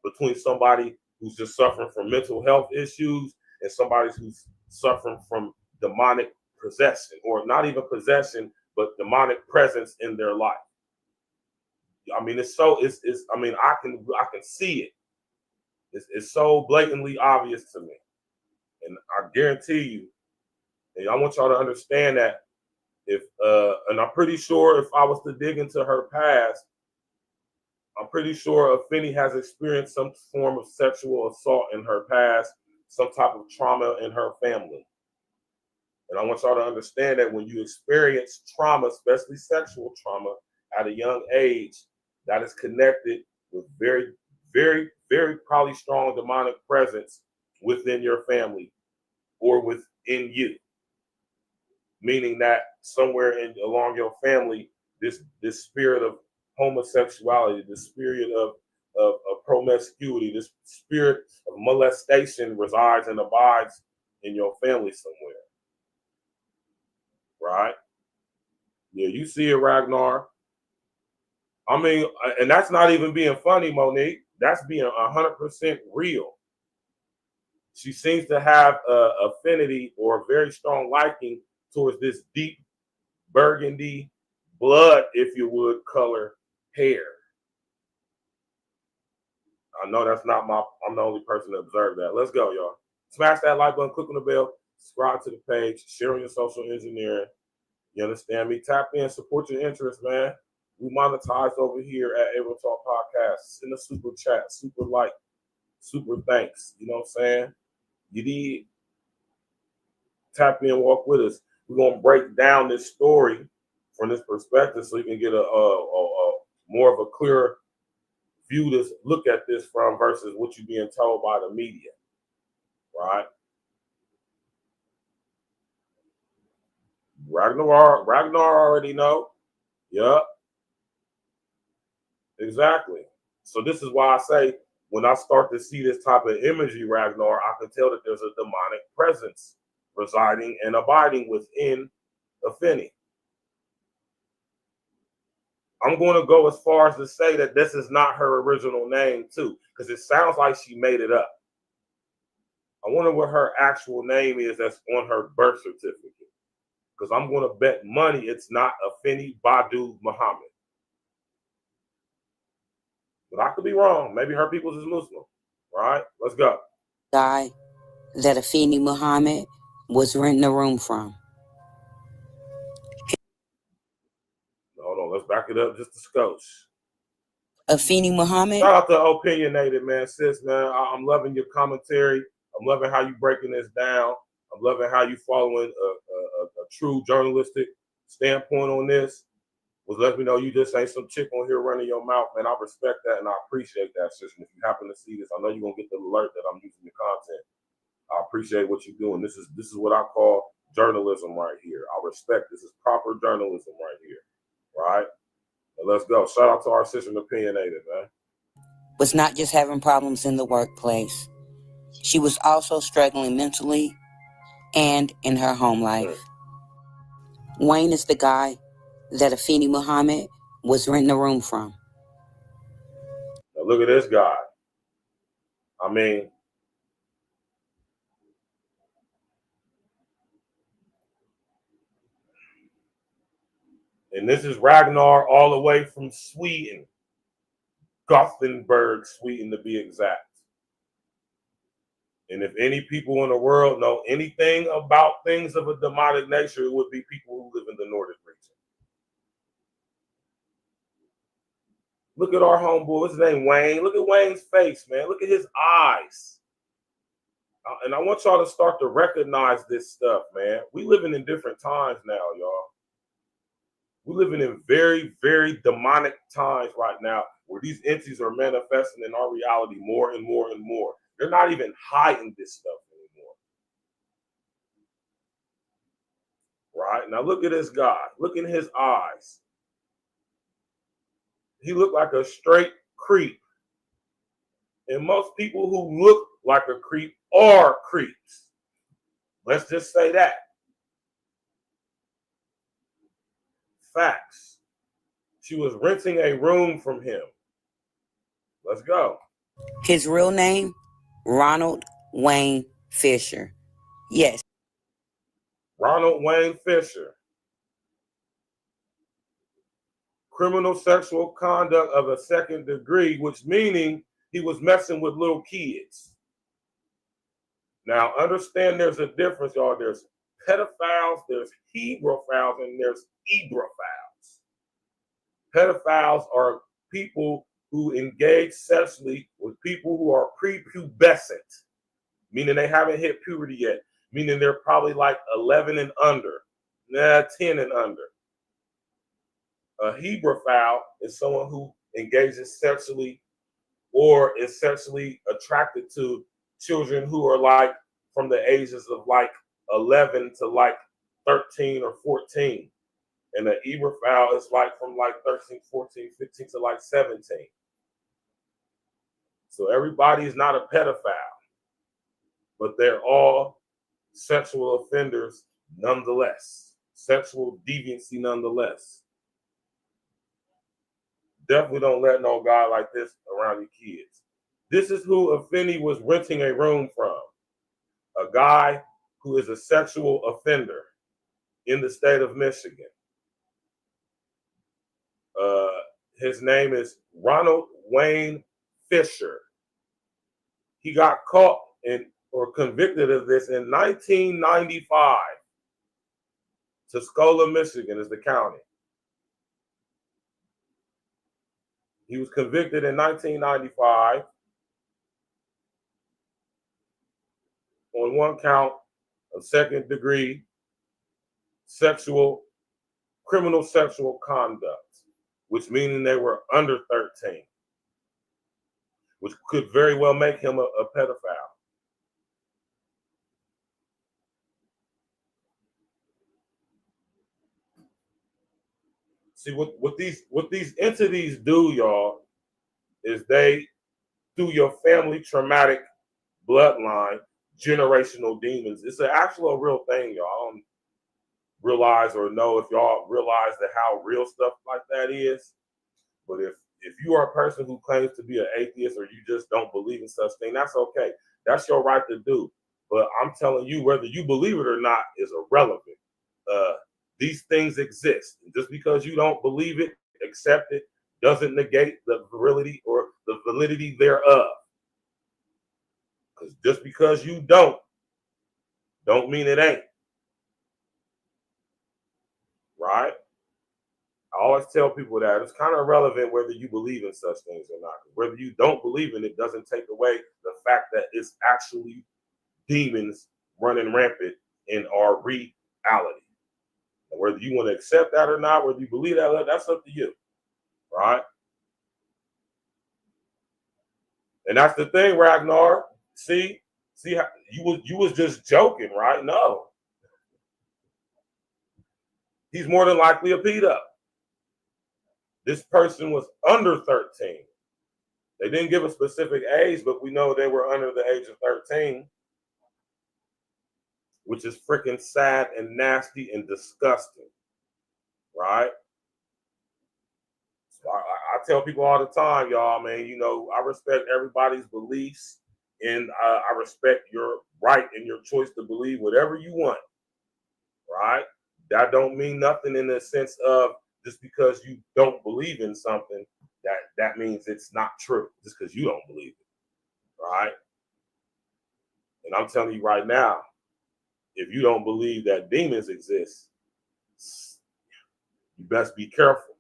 between somebody who's just suffering from mental health issues and somebody who's suffering from demonic possession, or not even possession, but demonic presence in their life. I mean, I can see it. It's so blatantly obvious to me. And I guarantee you, and I want y'all to understand that and I'm pretty sure if I was to dig into her past, I'm pretty sure AFENI has experienced some form of sexual assault in her past some type of trauma in her family. And I want y'all to understand that when you experience trauma, especially sexual trauma, at a young age, that is connected with very, very, very probably strong demonic presence within your family or within you. Meaning that somewhere along your family, this spirit of homosexuality, the spirit of promiscuity, this spirit of molestation resides and abides in your family somewhere. Right? Yeah, you see it, Ragnar. I mean, and that's not even being funny, Monique. That's being 100% real. She seems to have an affinity or a very strong liking towards this deep burgundy blood, if you would, color hair. I know that's not I'm the only person to observe that. Let's go, y'all. Smash that like button, click on the bell, subscribe to the page, share on your social engineering. You understand me? Tap in, support your interest, man. We monetize over here at Able Talk Podcast. Send a super chat, super like, super thanks. You know what I'm saying? You need tap in, walk with us. We're gonna break down this story from this perspective so you can get a more of a clearer view to look at this from versus what you're being told by the media, right? Ragnar already know. Yep. Exactly. So this is why I say when I start to see this type of imagery, Ragnar, I can tell that there's a demonic presence residing and abiding within AFENI. I'm going to go as far as to say that this is not her original name, too, because it sounds like she made it up. I wonder what her actual name is that's on her birth certificate, because I'm going to bet money it's not AFENI Badu Muhammad. But I could be wrong. Maybe her people's is Muslim. Right? Let's go. Guy that AFENI Muhammad was renting a room from. Hold on. Let's back it up just a skosh. AFENI Muhammad. Shout out to Opinionated, man. Sis, man. I'm loving your commentary. I'm loving how you breaking this down. I'm loving how you following a true journalistic standpoint on this. Was letting me know you just ain't some chick on here running your mouth, man. I respect that and I appreciate that, sis. And if you happen to see this, I know you're gonna get the alert that I'm using your content. I appreciate what you're doing. This is what I call journalism right here. I respect this is proper journalism right here. Right? Now let's go. Shout out to our sister Opinionated, man. Was not just having problems in the workplace. She was also struggling mentally and in her home life. Wayne is the guy that AFENI Muhammad was renting a room from. Now look at this guy. I mean, and this is Ragnar all the way from Sweden. Gothenburg, Sweden to be exact. And if any people in the world know anything about things of a demonic nature, it would be people who live in the Nordic region. Look at our homeboy. What's his name? Wayne. Look at Wayne's face, man. Look at his eyes. And I want y'all to start to recognize this stuff, man. We living in different times now, y'all. We're living in very, very demonic times right now where these entities are manifesting in our reality more and more and more. They're not even hiding this stuff anymore. Right? Now look at this guy. Look in his eyes. He looked like a straight creep. And most people who look like a creep are creeps. Let's just say that. Facts. She was renting a room from him. Let's go. His real name, Ronald Wayne Fisher. Yes. Ronald Wayne Fisher. Criminal sexual conduct of a second degree, which meaning he was messing with little kids. Now, understand there's a difference, y'all. There's pedophiles, there's hebrophiles, and there's ebrophiles. Pedophiles are people who engage sexually with people who are prepubescent. meaning they haven't hit puberty yet, meaning they're probably like 11 and under, 10 and under. A hebrophile is someone who engages sexually or is sexually attracted to children who are like from the ages of like 11 to like 13 or 14. And an hebrophile is like from like 13, 14, 15 to like 17. So everybody is not a pedophile, but they're all sexual offenders nonetheless. Sexual deviancy nonetheless. Definitely don't let no guy like this around your kids. This is who AFENI was renting a room from. A guy who is a sexual offender in the state of Michigan. His name is Ronald Wayne Fisher. He got caught or convicted of this in 1995. Tuscola, Michigan is the county. He was convicted in 1995 on one count of second-degree criminal sexual conduct, which meaning they were under 13, which could very well make him a pedophile. See, what these entities do, y'all, is they, through your family traumatic bloodline, generational demons. It's an actual real thing, y'all. I don't realize or know if y'all realize how real stuff like that is. But if you are a person who claims to be an atheist or you just don't believe in such thing, that's okay. That's your right to do. But I'm telling you, whether you believe it or not is irrelevant. These things exist. Just because you don't believe it, accept it, doesn't negate the virility or the validity thereof. Because just because you don't mean it ain't. Right? I always tell people that it's kind of irrelevant whether you believe in such things or not. Whether you don't believe in it doesn't take away the fact that it's actually demons running rampant in our reality. And whether you want to accept that or not, whether you believe that, that's up to you. Right? And that's the thing, Ragnar. See how you was just joking, right? No. He's more than likely a pedo. This person was under 13. They didn't give a specific age, but we know they were under the age of 13, which is freaking sad and nasty and disgusting, right? So I tell people all the time, y'all, man, you know, I respect everybody's beliefs, and I respect your right and your choice to believe whatever you want, right? That don't mean nothing in the sense of just because you don't believe in something, that means it's not true just because you don't believe it, right? And I'm telling you right now, if you don't believe that demons exist, you best be careful.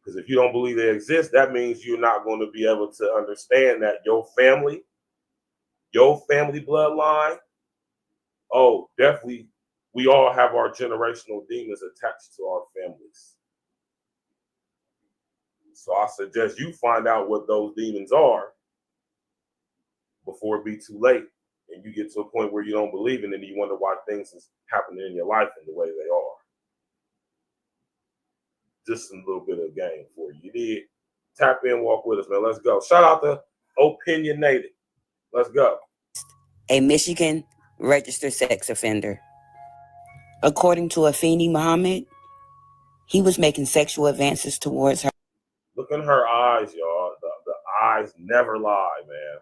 Because if you don't believe they exist, that means you're not going to be able to understand that your family bloodline, oh, definitely, we all have our generational demons attached to our families. So I suggest you find out what those demons are before it be too late and you get to a point where you don't believe in it and you wonder why things is happening in your life in the way they are. Just a little bit of game for you. You did. Tap in, walk with us, man. Let's go. Shout out to Opinionated. Let's go. A Michigan registered sex offender. According to AFENI Muhammad, he was making sexual advances towards her. Look in her eyes, y'all. The eyes never lie, man.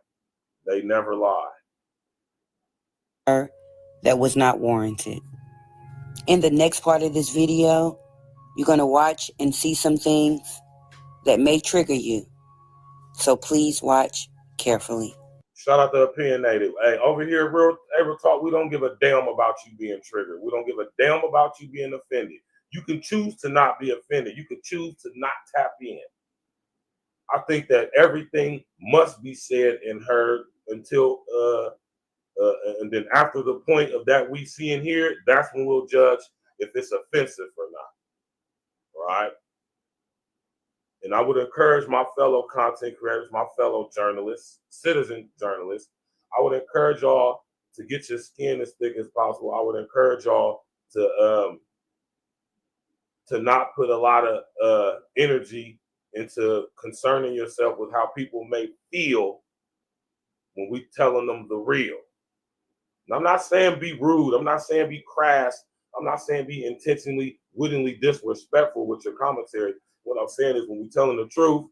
They never lie. That was not warranted. In the next part of this video, you're going to watch and see some things that may trigger you. So please watch carefully. Shout out to Opinionated. Hey, over here, real talk, we don't give a damn about you being triggered. We don't give a damn about you being offended. You can choose to not be offended. You can choose to not tap in. I think that everything must be said and heard until and then after the point of that we see and hear, that's when we'll judge if it's offensive or not. Right? And I would encourage my fellow content creators, my fellow journalists, citizen journalists, I would encourage y'all to get your skin as thick as possible. I would encourage y'all to not put a lot of energy into concerning yourself with how people may feel when we telling them the real. And I'm not saying be rude. I'm not saying be crass. I'm not saying be intentionally, wittingly disrespectful with your commentary. What I'm saying is when we telling the truth,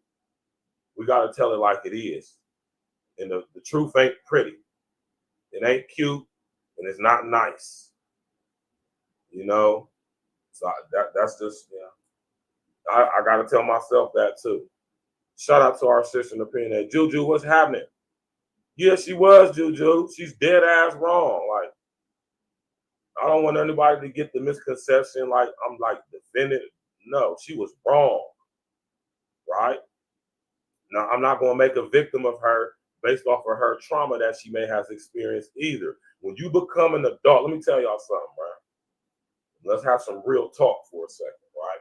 we got to tell it like it is. And the truth ain't pretty. It ain't cute, and it's not nice. You know? So that's just, yeah. I got to tell myself that too. Shout out to our sister in the opinion. Juju, what's happening? Yeah, she was, Juju. She's dead ass wrong. Like, I don't want anybody to get the misconception like I'm like defending. No, she was wrong. Right? Now, I'm not going to make a victim of her based off of her trauma that she may have experienced either. When you become an adult, let me tell y'all something, right? Let's have some real talk for a second, right?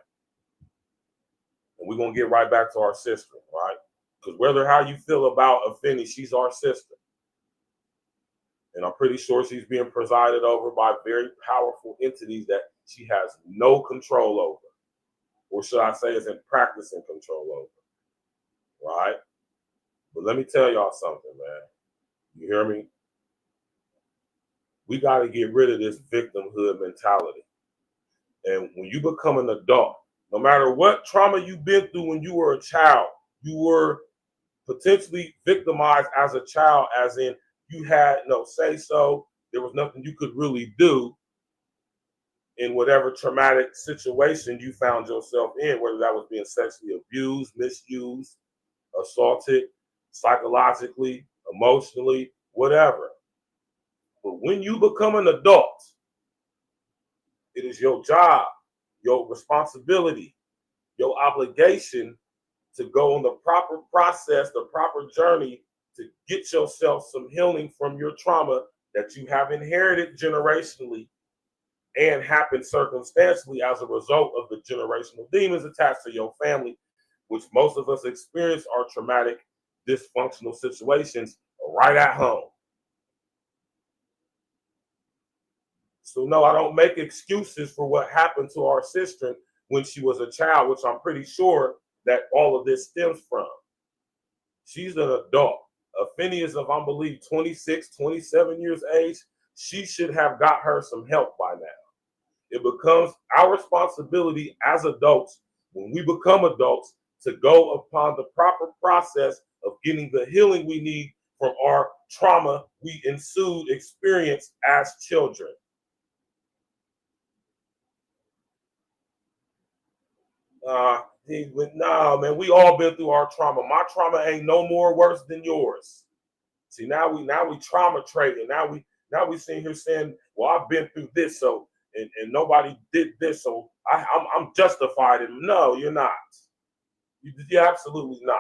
And we're going to get right back to our sister, right? Because whether how you feel about AFENI, she's our sister. And I'm pretty sure she's being presided over by very powerful entities that she has no control over. Or should I say isn't practicing control over, right? But let me tell y'all something, man. You hear me? We got to get rid of this victimhood mentality. And when you become an adult, no matter what trauma you've been through when you were a child, you were potentially victimized as a child, as in you had no say so. There was nothing you could really do in whatever traumatic situation you found yourself in, whether that was being sexually abused, misused, assaulted, psychologically, emotionally, whatever. But when you become an adult, it is your job, your responsibility, your obligation to go on the proper process, the proper journey to get yourself some healing from your trauma that you have inherited generationally and happened circumstantially as a result of the generational demons attached to your family, which most of us experience are traumatic, dysfunctional situations right at home. So no, I don't make excuses for what happened to our sister when she was a child, which I'm pretty sure that all of this stems from. She's an adult. AFENI is of, I believe, 26, 27 years age. She should have got her some help by now. It becomes our responsibility as adults, when we become adults, to go upon the proper process of getting the healing we need from our trauma we experienced as children. No, man, we all been through our trauma. My trauma ain't no more worse than yours. See, now we trauma trading. Now we sitting here saying, well, I've been through this, so and nobody did this, so I'm justified. And no, you're not. You're absolutely not.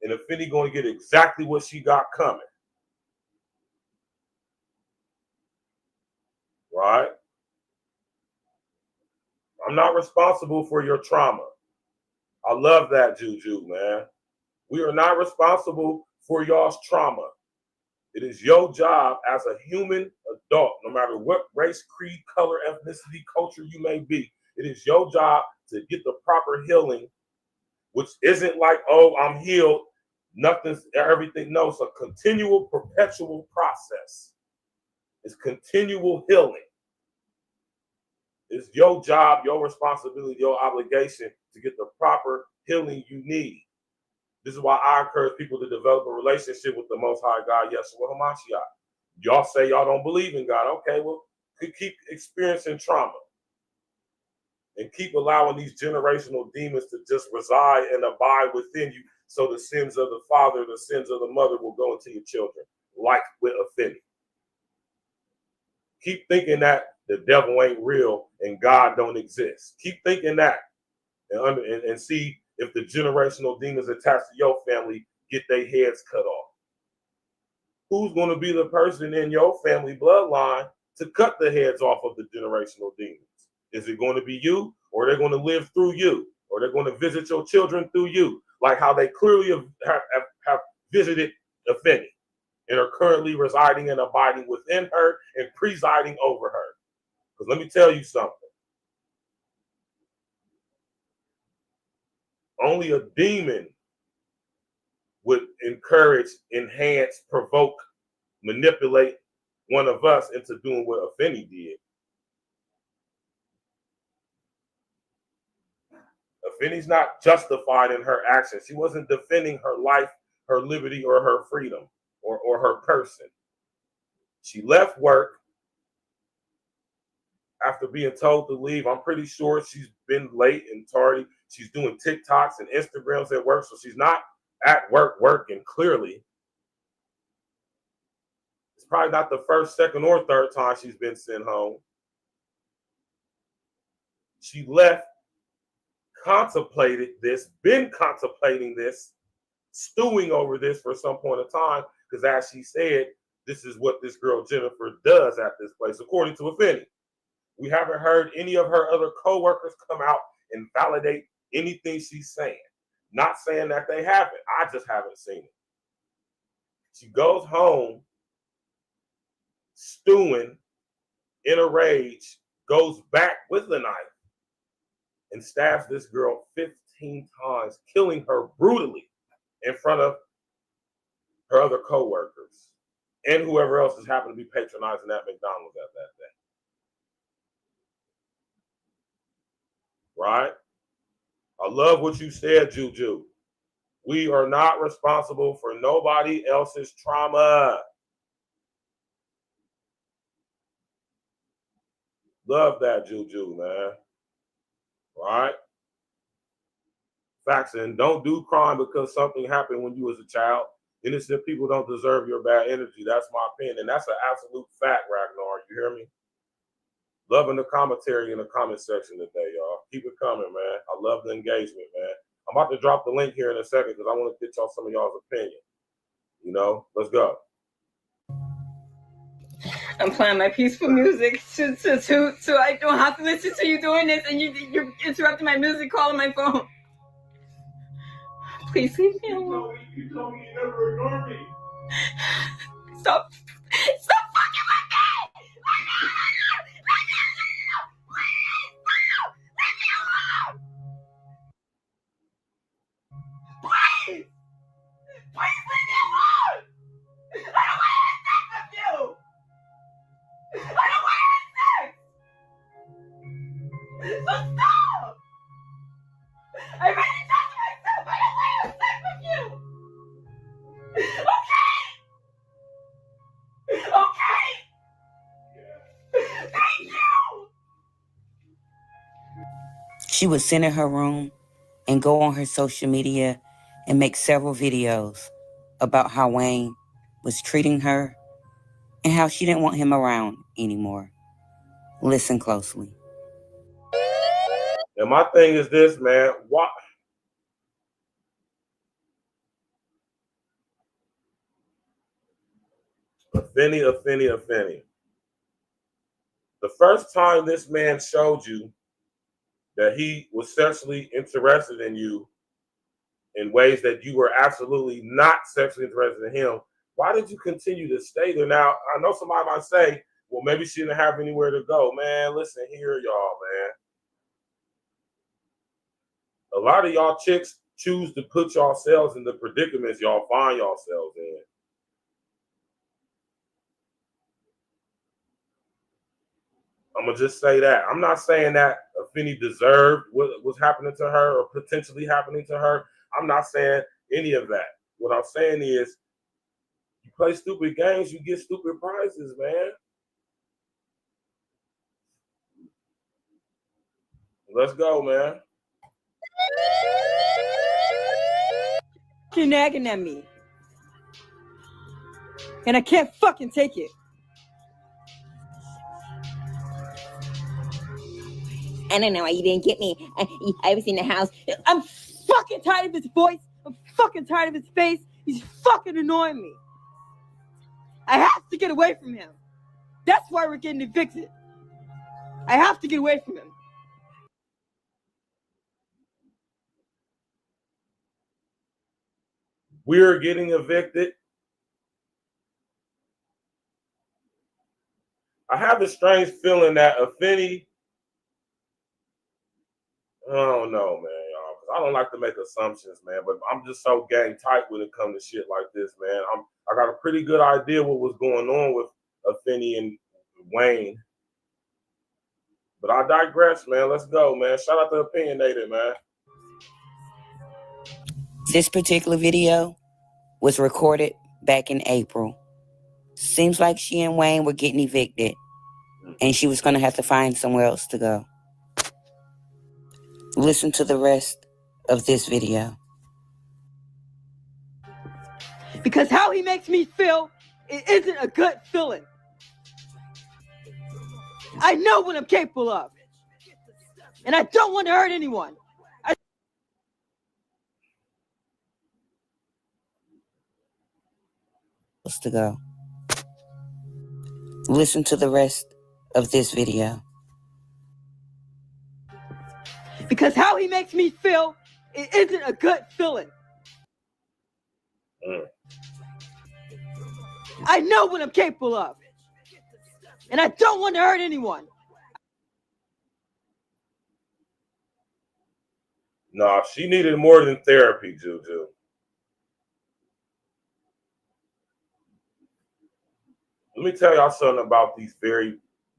And AFENI going to get exactly what she got coming. Right? I'm not responsible for your trauma. I love that, Juju, man. We are not responsible for y'all's trauma. It is your job as a human adult, no matter what race, creed, color, ethnicity, culture you may be. It is your job to get the proper healing, which isn't like, oh, I'm healed, nothing's everything. No, it's a continual, perpetual process. It's continual healing. It's your job, your responsibility, your obligation to get the proper healing you need. This is why I encourage people to develop a relationship with the Most High God, Yeshua HaMashiach. Y'all say y'all don't believe in God. Okay, well, keep experiencing trauma and keep allowing these generational demons to just reside and abide within you, so the sins of the father, the sins of the mother will go into your children, like with AFENI. Keep thinking that the devil ain't real and God don't exist. Keep thinking that and see if the generational demons attached to your family get their heads cut off? Who's going to be the person in your family bloodline to cut the heads off of the generational demons? Is it going to be you, or they're going to live through you, or they're going to visit your children through you, like how they clearly have visited AFENI and are currently residing and abiding within her and presiding over her? Because let me tell you something. Only a demon would encourage, enhance, provoke, manipulate one of us into doing what AFENI did. AFENI's not justified in her actions. She wasn't defending her life, her liberty, or her freedom, or her person. She left work after being told to leave. I'm pretty sure she's been late and tardy. She's doing TikToks and Instagrams at work, so she's not at work working, clearly. It's probably not the first, second, or third time she's been sent home. She left, contemplated this, been contemplating this, stewing over this for some point of time, because as she said, this is what this girl Jennifer does at this place, according to AFENI. We haven't heard any of her other co-workers come out and validate anything she's saying. Not saying that they haven't. I just haven't seen it. She goes home stewing in a rage, goes back with a knife and stabs this girl 15 times, killing her brutally in front of her other co-workers and whoever else has happened to be patronizing that McDonald's at that day. Right? I love what you said, Juju. We are not responsible for nobody else's trauma. Love that, Juju, man. Right? Facts, and don't do crime because something happened when you was a child. Innocent people don't deserve your bad energy. That's my opinion. And that's an absolute fact, Ragnar. You hear me? Loving the commentary in the comment section today, y'all. Keep it coming, man. I love the engagement, man. I'm about to drop the link here in a second because I want to get y'all some of y'all's opinion. You know, let's go. I'm playing my peaceful music so I don't have to listen to you doing this, and you're interrupting my music call on my phone. Please leave me alone. You told me you never ignored me. Stop fucking with me! Please! Please leave me alone! I don't want any sex with you! I don't want any sex! So stop! I already talked to myself! I don't want any sex with you! Okay? Okay? Thank you! She would sit in her room and go on her social media and make several videos about how Wayne was treating her and how she didn't want him around anymore. Listen closely. And my thing is this, man. Why? AFENI. The first time this man showed you that he was sexually interested in you in ways that you were absolutely not sexually interested in him, why did you continue to stay there? Now, I know somebody might say, well, maybe she didn't have anywhere to go. Man, listen here, y'all, man. A lot of y'all chicks choose to put yourselves in the predicaments y'all find yourselves in. I'm going to just say that. I'm not saying that AFENI deserved what was happening to her or potentially happening to her. I'm not saying any of that. What I'm saying is, you play stupid games, you get stupid prizes, man. Let's go, man. You're nagging at me. And I can't fucking take it. I don't know why you didn't get me. I was in the house. I'm fucking tired of his voice. I'm fucking tired of his face. He's fucking annoying me. I have to get away from him. That's why we're getting evicted. I have to get away from him. We're getting evicted. I have a strange feeling that AFENI, I don't know, man, y'all. I don't like to make assumptions, man, but I'm just so gang tight when it comes to shit like this, man. I got a pretty good idea what was going on with AFENI and Wayne. But I digress, man. Let's go, man. Shout out to Opinionated, man. This particular video was recorded back in April. Seems like she and Wayne were getting evicted, and she was going to have to find somewhere else to go. Listen to the rest of this video. Because how he makes me feel, it isn't a good feeling. I know what I'm capable of. And I don't want to hurt anyone. To go. Listen to the rest of this video. Because how he makes me feel, it isn't a good feeling. I know what I'm capable of. And I don't want to hurt anyone. Nah, she needed more than therapy, Juju. Let me tell y'all something about these very,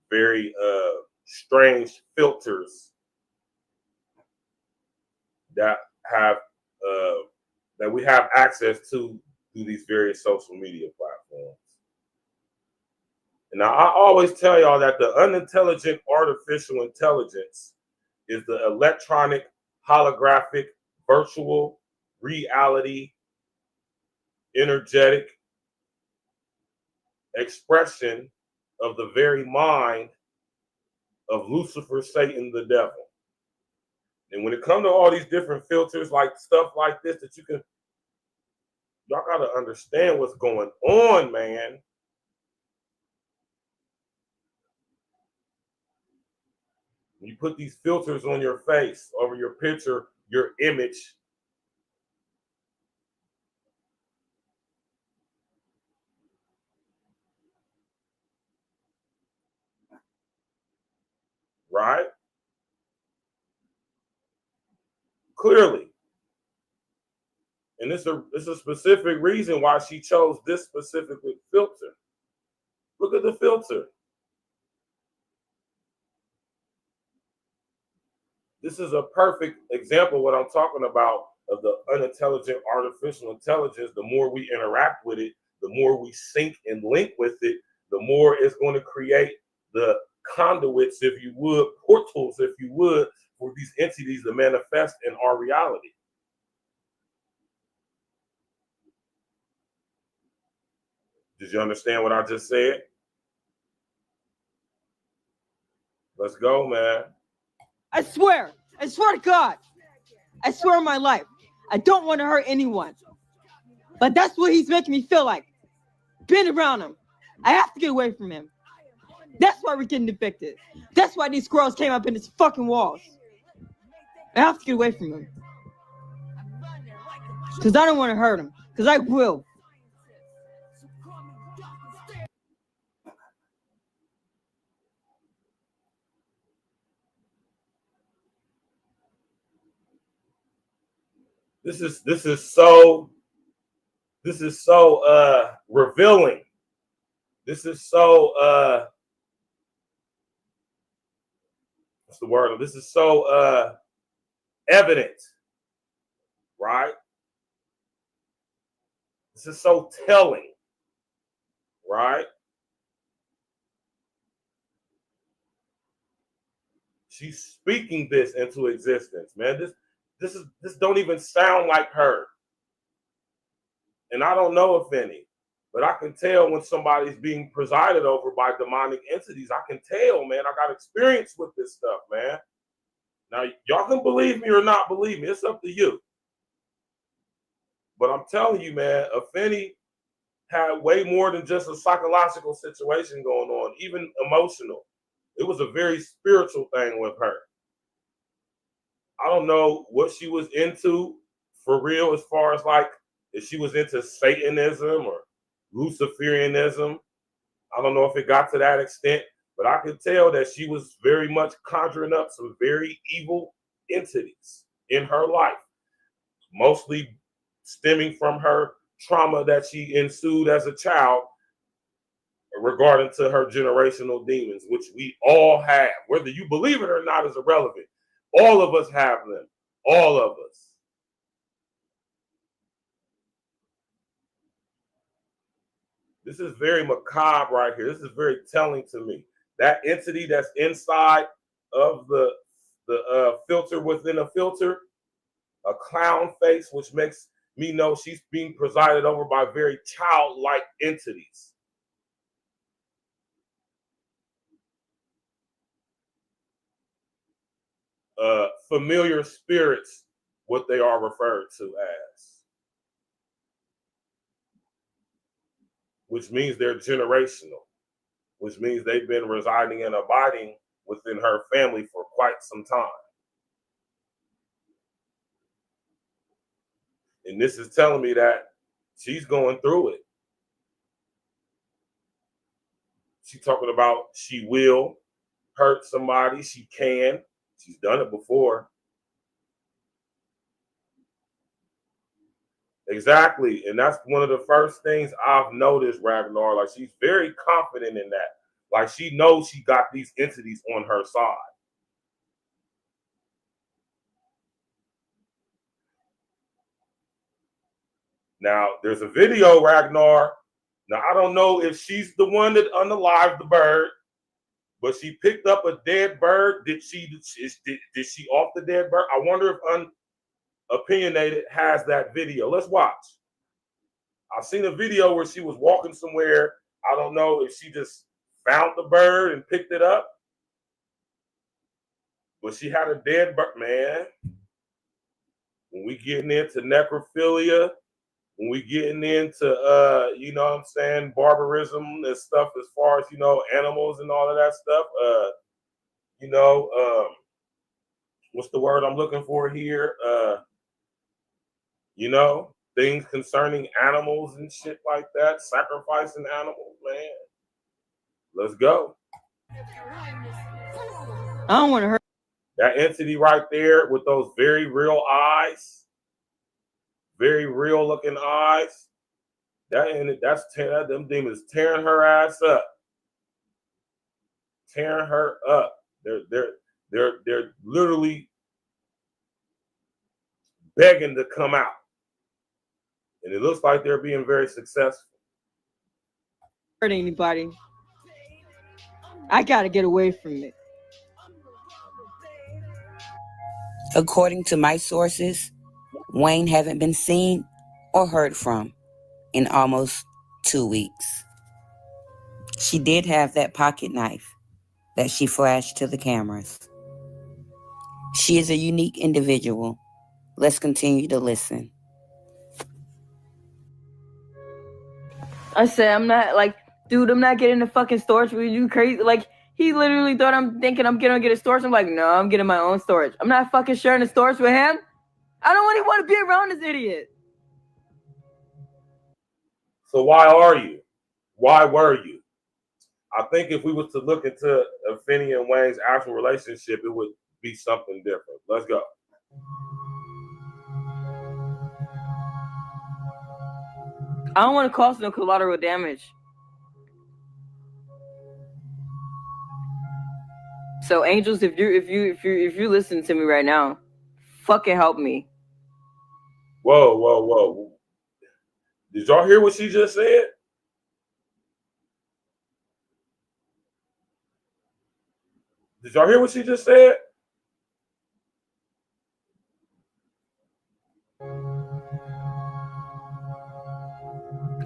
very strange filters that we have access to through these various social media platforms. And now I always tell y'all that the unintelligent artificial intelligence is the electronic, holographic, virtual reality, energetic expression of the very mind of Lucifer, Satan, the devil. And when it comes to all these different filters, like stuff like this, that you can, y'all got to understand what's going on, man. When you put these filters on your face, over your picture, your image, right? Clearly. And it's a specific reason why she chose this specific filter. Look at the filter. This is a perfect example of what I'm talking about of the unintelligent artificial intelligence. The more we interact with it, the more we sync and link with it, the more it's going to create the conduits, if you would, portals, if you would, for these entities to manifest in our reality. Did you understand what I just said? Let's go, man. I swear to God, I swear on my life, I don't want to hurt anyone. But that's what he's making me feel like. Being around him, I have to get away from him. That's why we're getting evicted. That's why these squirrels came up in his fucking walls. I have to get away from him. Because I don't want to hurt him. Because I will. This is so revealing. This is so what's the word? This is so evident, right? This is so telling, right? She's speaking this into existence, man. This don't even sound like her. And I don't know if any, but I can tell when somebody's being presided over by demonic entities. I can tell, man. I got experience with this stuff, man. Now, y'all can believe me or not believe me. It's up to you. But I'm telling you, man, AFENI had way more than just a psychological situation going on, even emotional. It was a very spiritual thing with her. I don't know what she was into for real, as far as like if she was into Satanism or Luciferianism. I don't know if it got to that extent, but I could tell that she was very much conjuring up some very evil entities in her life, mostly stemming from her trauma that she ensued as a child regarding to her generational demons, which we all have. Whether you believe it or not is irrelevant. All of us have them. All of us. This is very macabre right here. This is very telling to me. That entity that's inside of the filter within a filter, a clown face, which makes me know she's being presided over by very childlike entities. Familiar spirits, what they are referred to as, which means they're generational, which means they've been residing and abiding within her family for quite some time. And this is telling me that she's going through it. She's talking about she will hurt somebody. She can. She's done it before. Exactly. And that's one of the first things I've noticed, Ragnar. Like, she's very confident in that. Like, she knows she got these entities on her side. Now, there's a video, Ragnar. Now, I don't know if she's the one that unalived the bird, but she picked up a dead bird. Did she off the dead bird? I wonder if Opinionated has that video. Let's watch. I've seen a video where she was walking somewhere. I don't know if she just found the bird and picked it up, but she had a dead bird. Man, when we getting into necrophilia, when we getting into you know what I'm saying, barbarism and stuff, as far as, you know, animals and all of that stuff, you know, what's the word I'm looking for here? You know, things concerning animals and shit like that, sacrificing animals, man. Let's go. I don't want to hurt that entity right there with those very real eyes, very real looking eyes. Them demons tearing her ass up, tearing her up. They're literally begging to come out, and it looks like they're being very successful. hurt anybody. I gotta get away from it. According to my sources, Wayne haven't been seen or heard from in almost 2 weeks. She did have that pocket knife that she flashed to the cameras. She is a unique individual. Let's continue to listen. I said, I'm not like, dude, I'm not getting the fucking storage with you, crazy. Like, he literally thought I'm thinking I'm gonna get a storage. I'm like, no, I'm getting my own storage. I'm not fucking sharing the storage with him. I don't really want to be around this idiot. So why are you? Why were you? I think if we was to look into AFENI and Wayne's actual relationship, it would be something different. Let's go. I don't want to cause no collateral damage. So, angels, if you listen to me right now, fucking help me. Whoa. Did y'all hear what she just said? Did y'all hear what she just said?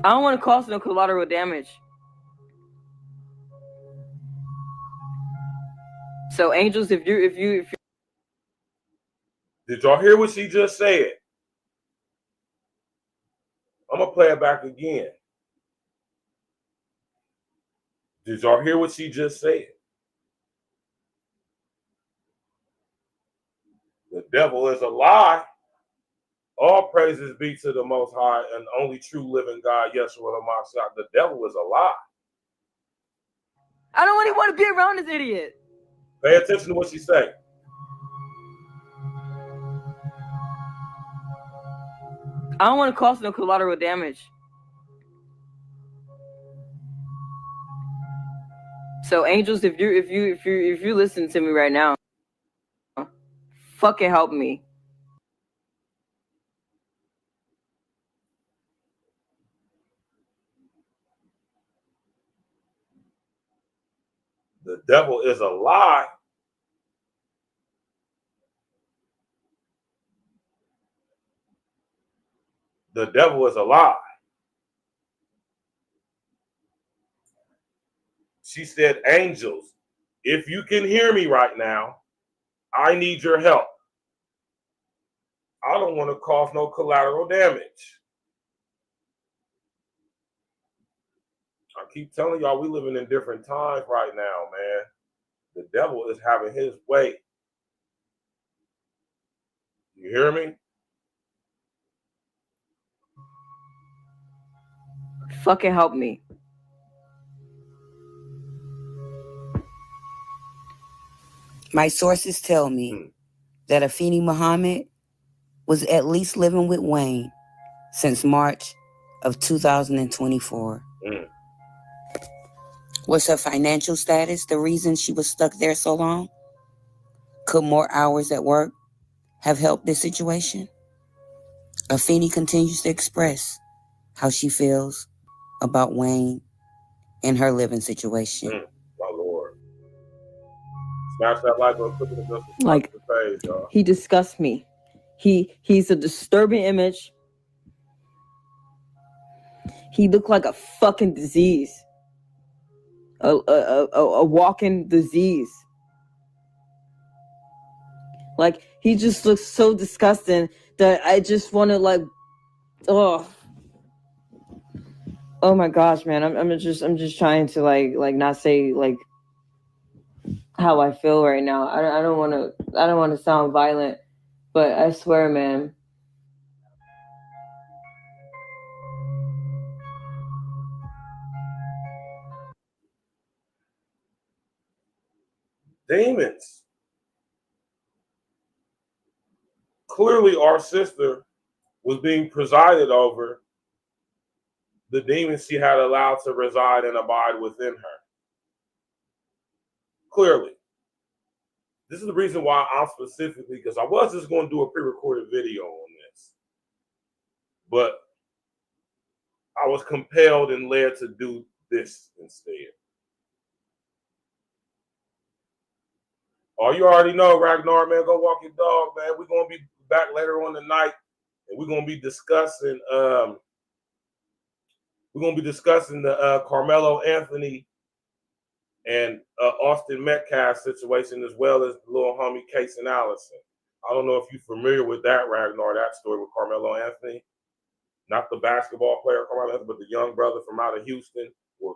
I don't want to cause no collateral damage. So, angels, if you Did y'all hear what she just said? I'm going to play it back again. Did y'all hear what she just said? The devil is a lie. All praises be to the Most High and only true living God, Yeshua HaMashiach. The devil is a lie. I don't really want to be around this idiot. Pay attention to what she say. I don't want to cause no collateral damage. So, angels, if you listen to me right now, fucking help me. The devil is a lie. The devil is a lie. She said, angels, if you can hear me right now, I need your help. I don't want to cause no collateral damage. I keep telling y'all, we living in different times right now, man. The devil is having his way. You hear me? Fucking help me. My sources tell me that AFENI Muhammad was at least living with Wayne since March of 2024. Was her financial status the reason she was stuck there so long? Could more hours at work have helped this situation? AFENI continues to express how she feels about Wayne and her living situation. My Lord. Smash that like button, click it, Like, the page, y'all. he disgusts me. He's a disturbing image. He looked like a fucking disease. A walking disease. Like, he just looks so disgusting that I just want to, like, oh my gosh, man. I'm just trying to like not say like how I feel right now. I don't want to sound violent, but I swear, man. Demons. Clearly, our sister was being presided over the demons she had allowed to reside and abide within her. Clearly. This is the reason why I'm specifically, because I was just going to do a pre-recorded video on this, but I was compelled and led to do this instead. Oh, you already know, Ragnar, man, go walk your dog, man. We're going to be back later on tonight, and we're going to be discussing the Carmelo Anthony and Austin Metcalf situation, as well as the little homie Casey Allison. I don't know if you're familiar with that, Ragnar, that story with Carmelo Anthony. Not the basketball player Carmelo Anthony, but the young brother from out of Houston, or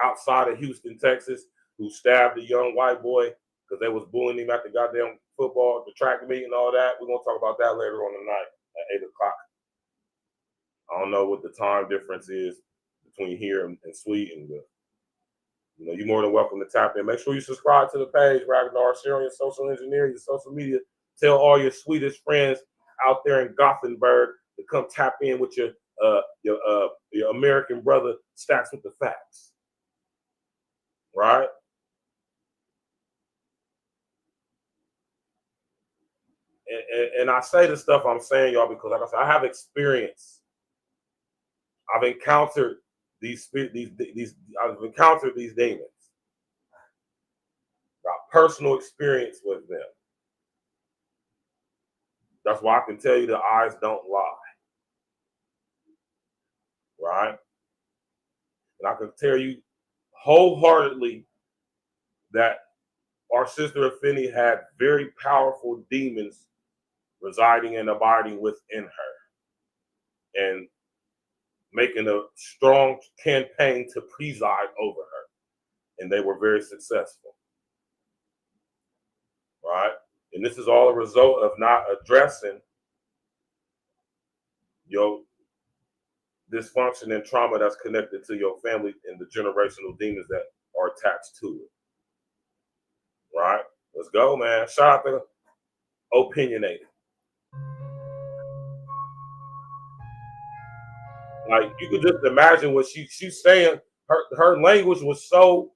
outside of Houston, Texas, who stabbed a young white boy because they was bullying him at the goddamn football, the track meet and all that. We're going to talk about that later on tonight at 8 o'clock. I don't know what the time difference is between here and Sweden, but you know, you're more than welcome to tap in. Make sure you subscribe to the page, Ragnar. Share on your social engineering, your social media. Tell all your Swedish friends out there in Gothenburg to come tap in with your American brother Stacks with the Facts. Right? And I say the stuff I'm saying, y'all, because like I said, I have experience. I've encountered these demons. Got personal experience with them. That's why I can tell you the eyes don't lie. Right? And I can tell you wholeheartedly that our sister AFENI had very powerful demons residing and abiding within her and making a strong campaign to preside over her. And they were very successful, right? And this is all a result of not addressing your dysfunction and trauma that's connected to your family and the generational demons that are attached to it, right? Let's go, man. Shout out to Opinionated. Like, you could just imagine what she's saying. Her language was so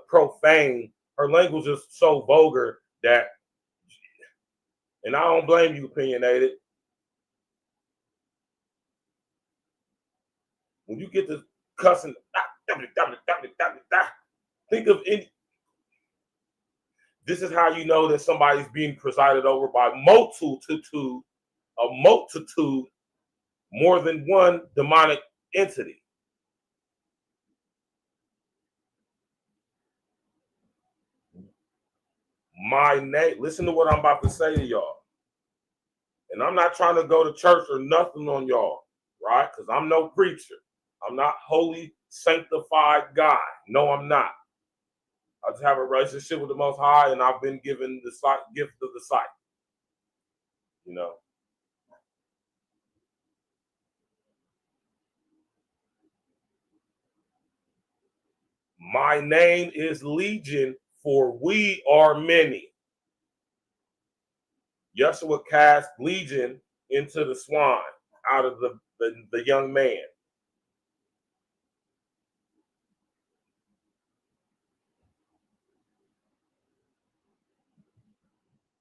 profane. Her language is so vulgar that, and I don't blame you, Opinionated. When you get to cussing, think of any. This is how you know that somebody's being presided over by a multitude, more than one demonic entity. My name, listen to what I'm about to say to y'all. And I'm not trying to go to church or nothing on y'all, right? Because I'm no preacher. I'm not holy, sanctified guy. No, I'm not. I just have a relationship with the Most High, and I've been given the gift of the sight. You know. My name is Legion, for we are many. Yeshua cast Legion into the swine out of the young man.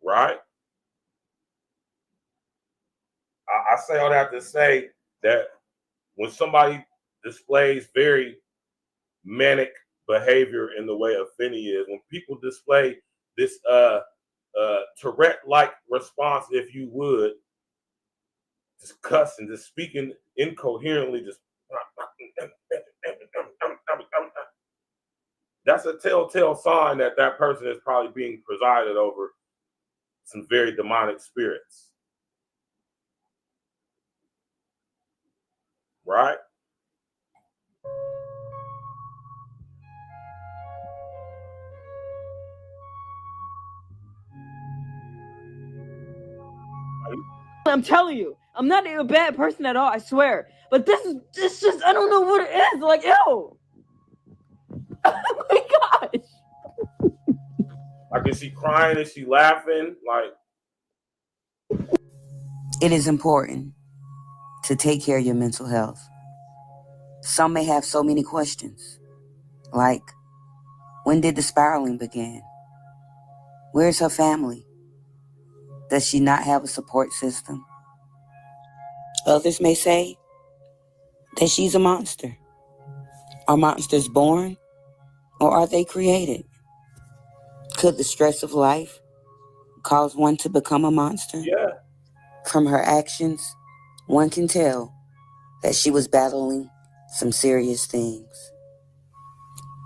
Right? I say all that to say that when somebody displays very manic behavior in the way AFENI is, when people display this Tourette-like response, if you would, just cussing, just speaking incoherently, just that's a telltale sign that that person is probably being presided over some very demonic spirits. Right? I'm telling you, I'm not a bad person at all, I swear. But this just, I don't know what it is. Like, ew. Oh my gosh. Like, is she crying? Is she laughing? Like, it is important to take care of your mental health. Some may have so many questions, like, when did the spiraling begin? Where's her family? Does she not have a support system? Others may say that she's a monster. Are monsters born, or are they created? Could the stress of life cause one to become a monster? Yeah. From her actions, one can tell that she was battling some serious things.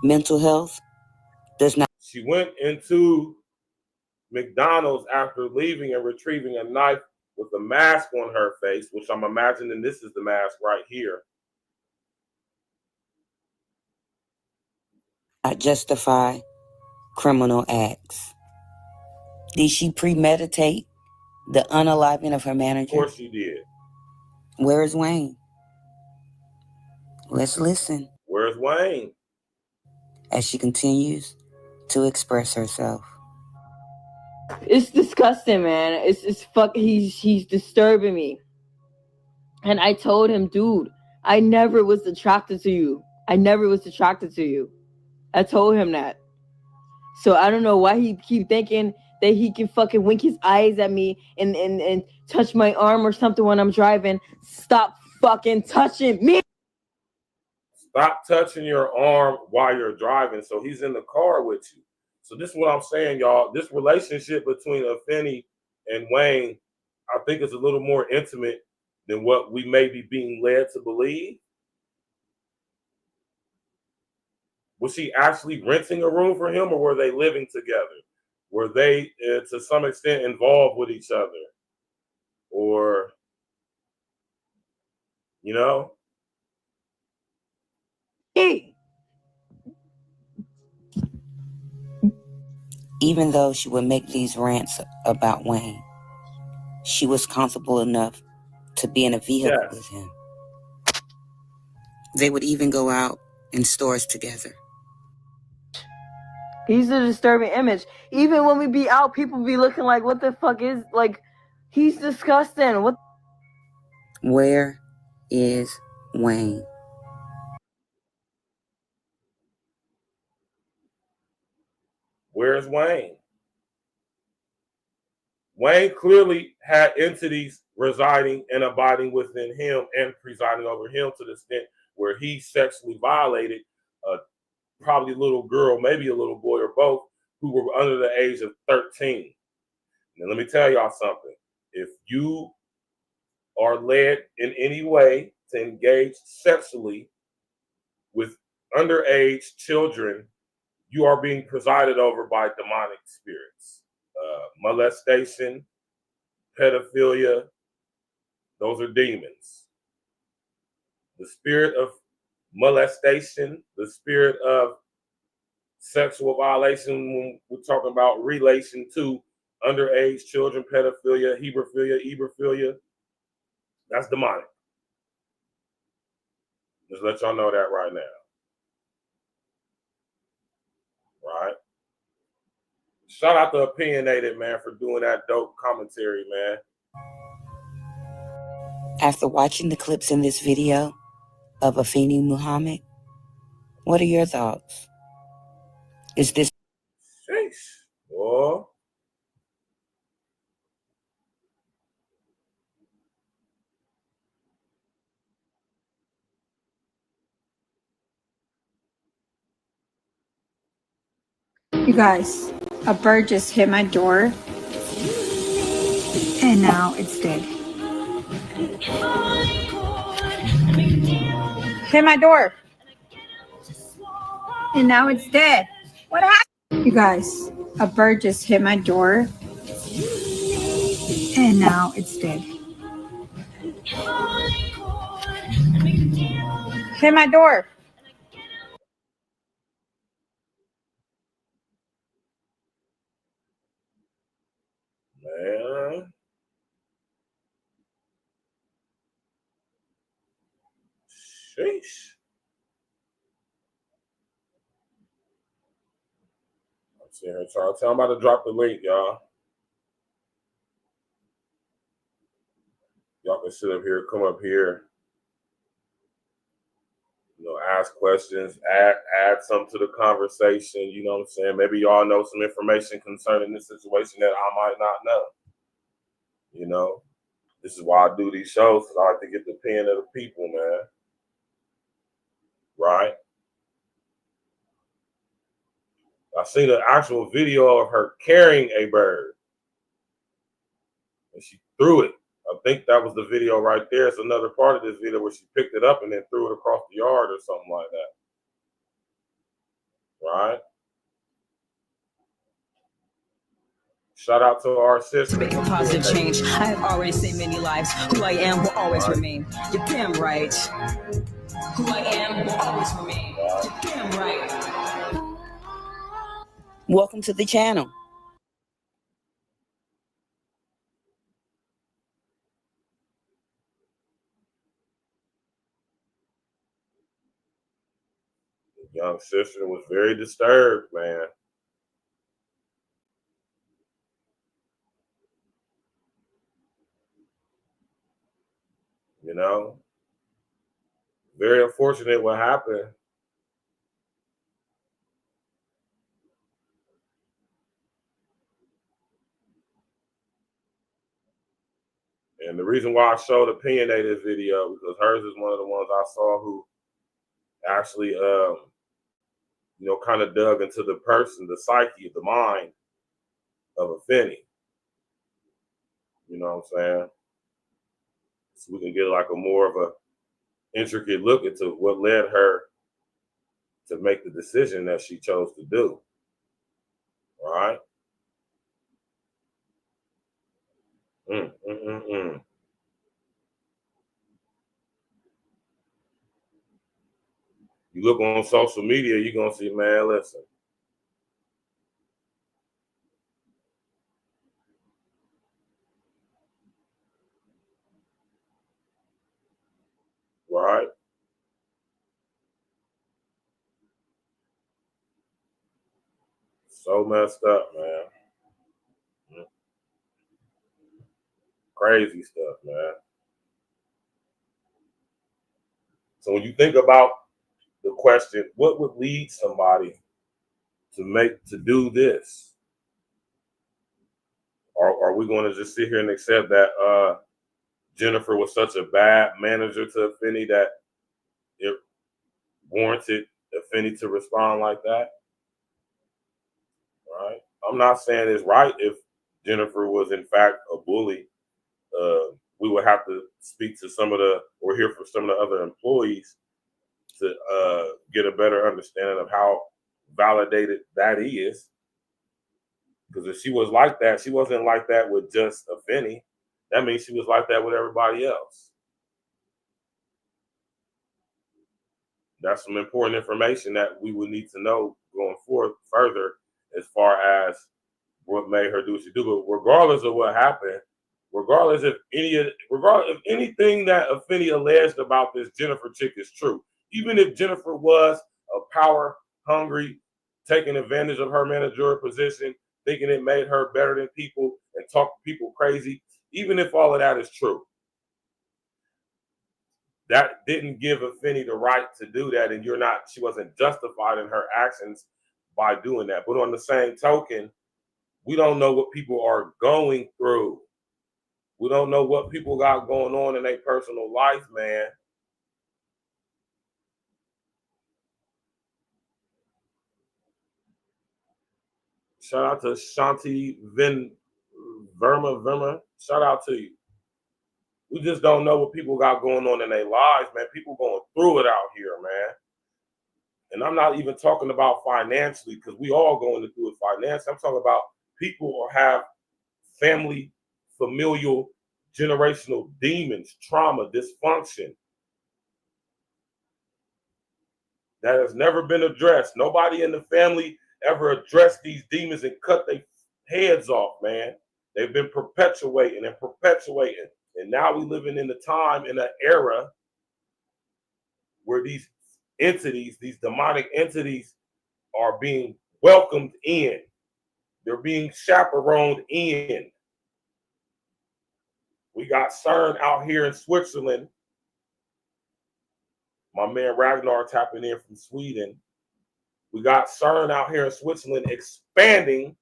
Mental health does not. She went into McDonald's after leaving and retrieving a knife with a mask on her face, which I'm imagining this is the mask right here. Not justify criminal acts. Did she premeditate the unaliving of her manager? Of course she did. Where is Wayne? Let's listen. Where's Wayne? As she continues to express herself. It's disgusting, man. It's fuck. He's disturbing me. And I told him, dude, I never was attracted to you. I never was attracted to you. I told him that. So I don't know why he keep thinking that he can fucking wink his eyes at me and touch my arm or something when I'm driving. Stop fucking touching me. Stop touching your arm while you're driving. So he's in the car with you. So this is what I'm saying, y'all. This relationship between AFENI and Wayne, I think, is a little more intimate than what we may be being led to believe. Was she actually renting a room for him, or were they living together? were they to some extent involved with each other? Or, you know? Hey. Even though she would make these rants about Wayne, she was comfortable enough to be in a vehicle with him. They would even go out in stores together. He's a disturbing image. Even when we be out, people be looking like, what the fuck is, like, he's disgusting. What? Where is Wayne? Where's Wayne? Wayne clearly had entities residing and abiding within him and presiding over him to the extent where he sexually violated a probably little girl, maybe a little boy or both, who were under the age of 13. Now, let me tell y'all something. If you are led in any way to engage sexually with underage children, you are being presided over by demonic spirits. Molestation, pedophilia, those are demons. The spirit of molestation, the spirit of sexual violation, when we're talking about relation to underage children, pedophilia, hebrophilia, that's demonic. Just let y'all know that right now. Right? Shout out to Opinionated, man, for doing that dope commentary, man. After watching the clips in this video of AFENI Muhammad, what are your thoughts? Is this... Sheesh. Oh. You guys, a bird just hit my door, and now it's dead. Hit my door, and now it's dead. What happened? You guys, a bird just hit my door, and now it's dead. Hit my door. Man. Sheesh. I'm seeing her trying to tell me about to drop the link, y'all. Y'all can sit up here, come up here, you know, ask questions, add something to the conversation. You know what I'm saying? Maybe y'all know some information concerning this situation that I might not know. You know, this is why I do these shows, because I like to get the opinion of the people, man. Right? I seen an actual video of her carrying a bird, and she threw it. I think that was the video right there. It's another part of this video where she picked it up and then threw it across the yard or something like that. Right? Shout out to our sister. Make a positive change. I have already saved many lives. Who I am will always remain. You're damn right. Who I am will always remain. You're damn right. Welcome to the channel. The young sister was very disturbed, man. You know, very unfortunate what happened. And the reason why I showed Opinionated video, because hers is one of the ones I saw who actually, you know, kind of dug into the person, the psyche, the mind of AFENI. You know what I'm saying? So we can get like a more of a intricate look into what led her to make the decision that she chose to do. All right? You look on social media, you're gonna see, man, listen. Right? So messed up, man. Crazy stuff, man. So when you think about the question, what would lead somebody to do this? Are we going to just sit here and accept that Jennifer was such a bad manager to AFENI that it warranted AFENI to respond like that? Right? I'm not saying it's right if Jennifer was in fact a bully. We would have to speak to some of the, or hear from some of the other employees to get a better understanding of how validated that is. Because if she was like that, she wasn't like that with just AFENI. That means she was like that with everybody else. That's some important information that we would need to know going forward further as far as what made her do what she do. But regardless of what happened, regardless if anything that AFENI alleged about this Jennifer chick is true, even if Jennifer was a power hungry, taking advantage of her managerial position, thinking it made her better than people and talk people crazy, even if all of that is true, that didn't give AFENI the right to do that, and she wasn't justified in her actions by doing that. But on the same token, we don't know what people are going through. We don't know what people got going on in their personal life, man. Shout out to Shanti Verma. Shout out to you. We just don't know what people got going on in their lives, man. People going through it out here, man. And I'm not even talking about financially, because we all going through it financially. I'm talking about people who have family, familial, generational demons, trauma, dysfunction that has never been addressed. Nobody in the family ever addressed these demons and cut their heads off, man. They've been perpetuating and perpetuating. And now we living in the time, in an era where these entities, these demonic entities, are being welcomed in. They're being chaperoned in. We got CERN out here in Switzerland. My man Ragnar tapping in from Sweden. We got CERN out here in Switzerland expanding.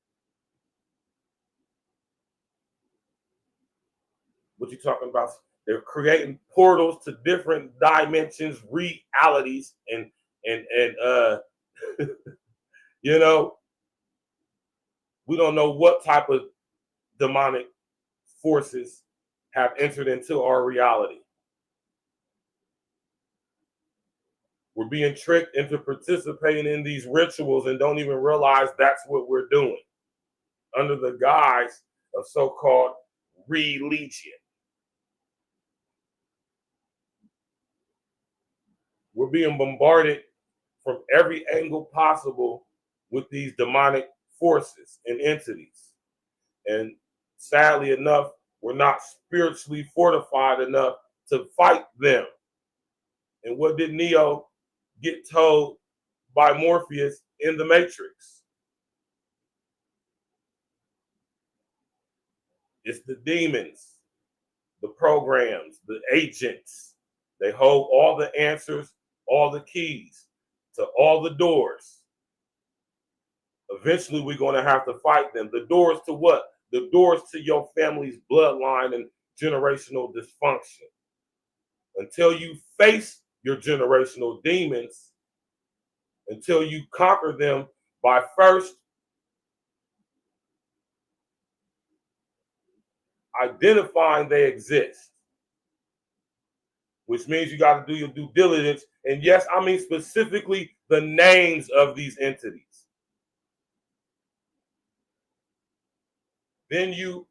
What you talking about? They're creating portals to different dimensions, realities, and you know, we don't know what type of demonic forces have entered into our reality. We're being tricked into participating in these rituals and don't even realize that's what we're doing under the guise of so-called religion. We're being bombarded from every angle possible with these demonic forces and entities. And sadly enough, we're not spiritually fortified enough to fight them. And what did Neo get told by Morpheus in the Matrix? It's the demons, the programs, the agents. They hold all the answers, all the keys to all the doors. Eventually, we're going to have to fight them. The doors to what? The doors to your family's bloodline and generational dysfunction. Until you face your generational demons, until you conquer them by first identifying they exist, which means you got to do your due diligence. And yes, I mean specifically the names of these entities. Then you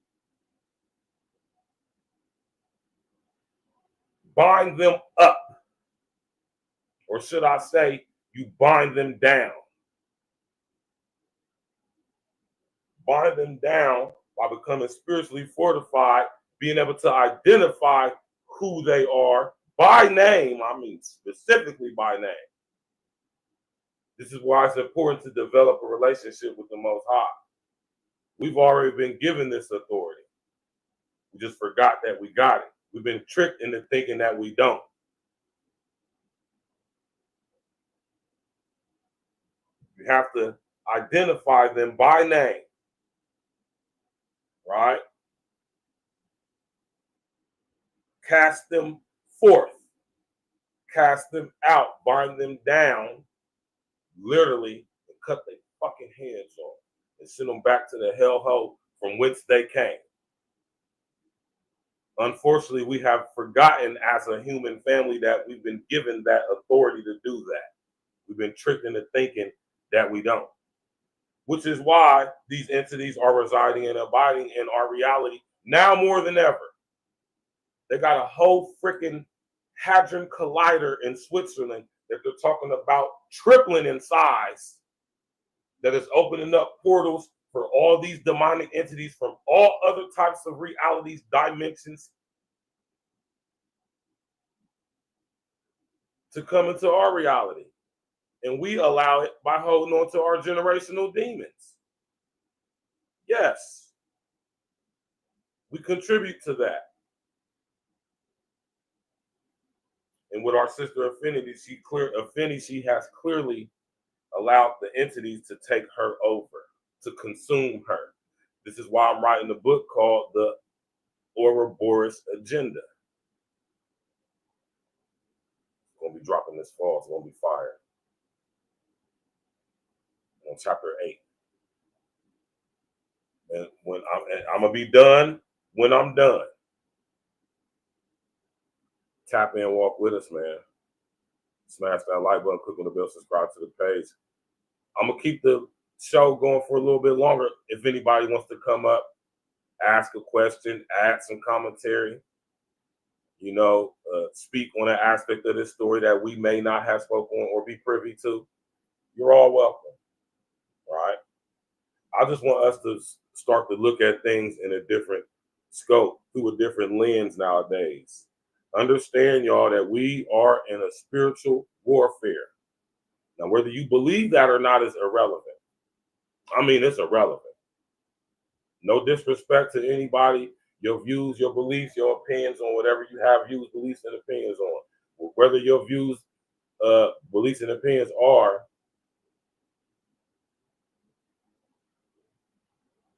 bind them up. Or should I say, you bind them down. Bind them down by becoming spiritually fortified, being able to identify who they are by name. I mean, specifically by name. This is why it's important to develop a relationship with the Most High. We've already been given this authority. We just forgot that we got it. We've been tricked into thinking that we don't. You have to identify them by name, right? Cast them forth, cast them out, bind them down, literally, and cut their fucking heads off and send them back to the hellhole from whence they came. Unfortunately, we have forgotten as a human family that we've been given that authority to do that. We've been tricked into thinking that we don't, which is why these entities are residing and abiding in our reality now more than ever. They got a whole freaking hadron collider in Switzerland that they're talking about tripling in size, that is opening up portals for all these demonic entities from all other types of realities, dimensions, to come into our reality. And we allow it by holding on to our generational demons. Yes, we contribute to that. And with our sister AFENI, she has clearly allowed the entities to take her over, to consume her. This is why I'm writing a book called The Ouroboros Agenda. It's going to be dropping this fall. It's going to be fire. On chapter 8. And when I'm going to be done when I'm done. Tap in, walk with us, man. Smash that like button, click on the bell, subscribe to the page. I'm going to keep the show going for a little bit longer. If anybody wants to come up, ask a question, add some commentary, speak on an aspect of this story that we may not have spoken on or be privy to, you're all welcome, right? I just want us to start to look at things in a different scope, through a different lens nowadays. Understand, y'all, that we are in a spiritual warfare. Now, whether you believe that or not is irrelevant. I mean, it's irrelevant. No disrespect to anybody, your views, your beliefs, your opinions on whatever you have views, beliefs, and opinions on. Whether your views, beliefs, and opinions are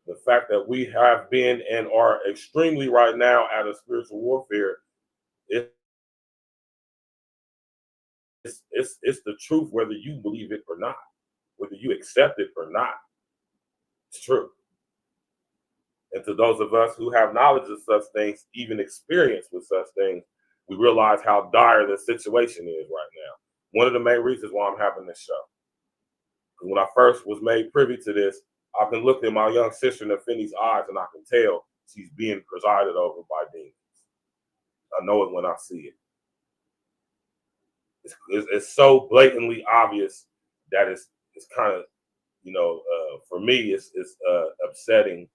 the fact that we have been and are extremely right now at a spiritual warfare. It's the truth, whether you believe it or not, whether you accept it or not. It's true. And to those of us who have knowledge of such things, even experience with such things, we realize how dire the situation is right now. One of the main reasons why I'm having this show. Because when I first was made privy to this, I can look at my young sister in AFENI's eyes and I can tell she's being presided over by demons. I know it when I see it. It's so blatantly obvious that it's kind of, for me, it's upsetting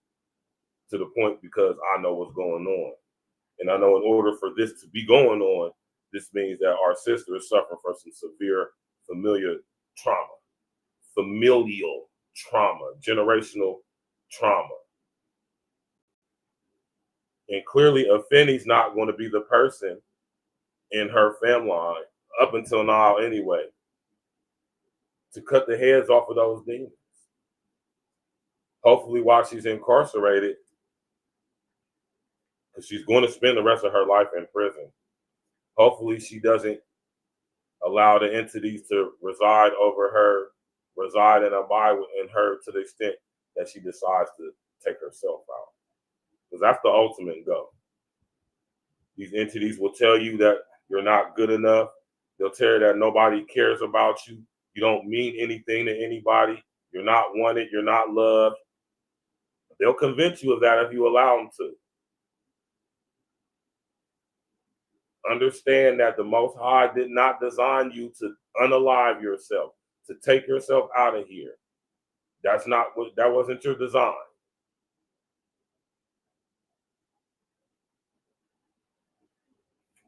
to the point because I know what's going on. And I know in order for this to be going on, this means that our sister is suffering from some severe familial trauma, generational trauma. And clearly, AFENI's not going to be the person in her family line, up until now anyway, to cut the heads off of those demons. Hopefully while she's incarcerated, because she's going to spend the rest of her life in prison. Hopefully she doesn't allow the entities to reside over her, reside and abide in her to the extent that she decides to take herself out. Because that's the ultimate goal. These entities will tell you that you're not good enough. They'll tell you that nobody cares about you. You don't mean anything to anybody. You're not wanted. You're not loved. They'll convince you of that if you allow them to. Understand that the Most High did not design you to unalive yourself, to take yourself out of here. That wasn't your design.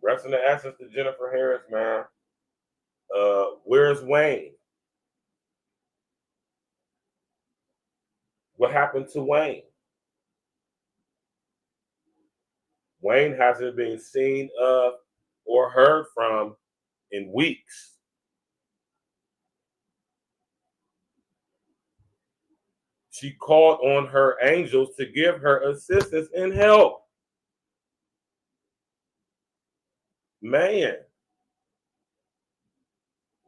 Rest in the essence to Jennifer Harris, man. Where's Wayne? What happened to Wayne? Wayne hasn't been seen of or heard from in weeks. She called on her angels to give her assistance and help. Man.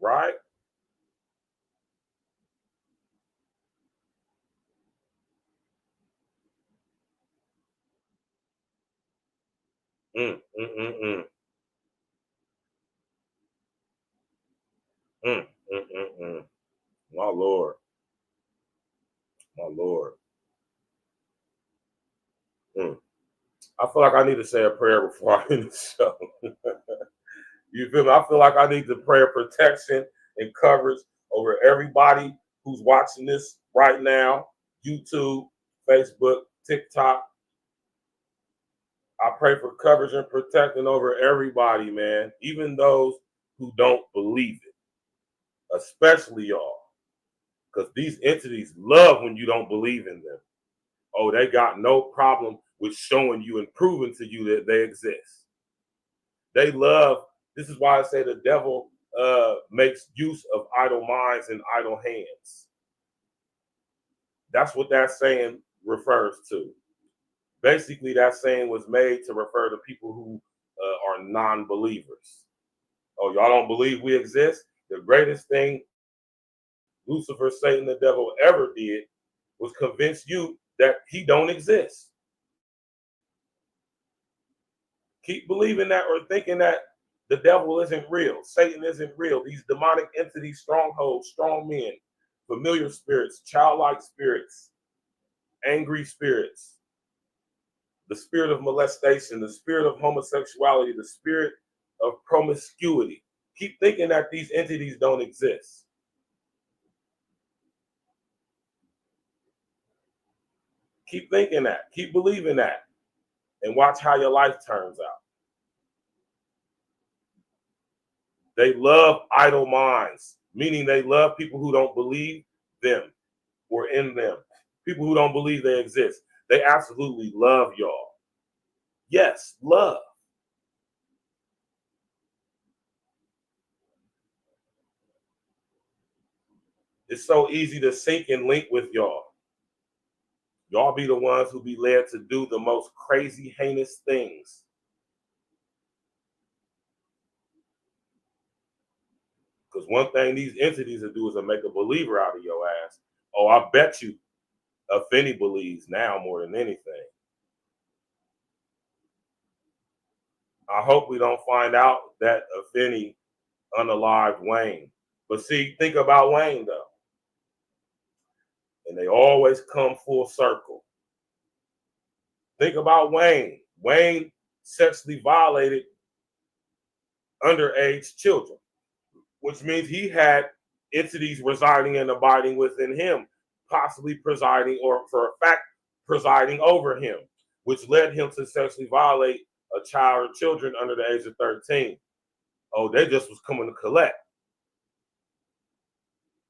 Right? Mm, mm, mm, mm. Mm, mm, mm, mm. My Lord. My Lord. Mm. I feel like I need to say a prayer before I end the show. You feel me? I feel like I need to pray protection and coverage over everybody who's watching this right now. YouTube, Facebook, TikTok. I pray for coverage and protection over everybody, man. Even those who don't believe it. Especially y'all. Because these entities love when you don't believe in them. Oh, they got no problem with showing you and proving to you that they exist. They love, this is why I say the devil makes use of idle minds and idle hands. That's what that saying refers to. Basically, that saying was made to refer to people who are non-believers. Oh, y'all don't believe we exist? The greatest thing Lucifer, Satan, the devil ever did was convince you that he don't exist. Keep believing that or thinking that the devil isn't real. Satan isn't real. These demonic entities, strongholds, strong men, familiar spirits, childlike spirits, angry spirits, the spirit of molestation, the spirit of homosexuality, the spirit of promiscuity. Keep thinking that these entities don't exist. Keep thinking that. Keep believing that. And watch how your life turns out. They love idle minds, meaning they love people who don't believe them or in them. People who don't believe they exist. They absolutely love y'all. Yes, love. It's so easy to sync and link with y'all. Y'all be the ones who be led to do the most crazy, heinous things. Because one thing these entities will do is make a believer out of your ass. Oh, I bet you AFENI believes now more than anything. I hope we don't find out that AFENI unalived Wayne. But see, think about Wayne, though. And they always come full circle. Think about Wayne. Wayne sexually violated underage children, which means he had entities residing and abiding within him, possibly presiding or for a fact presiding over him, which led him to sexually violate a child or children under the age of 13. Oh, they just was coming to collect.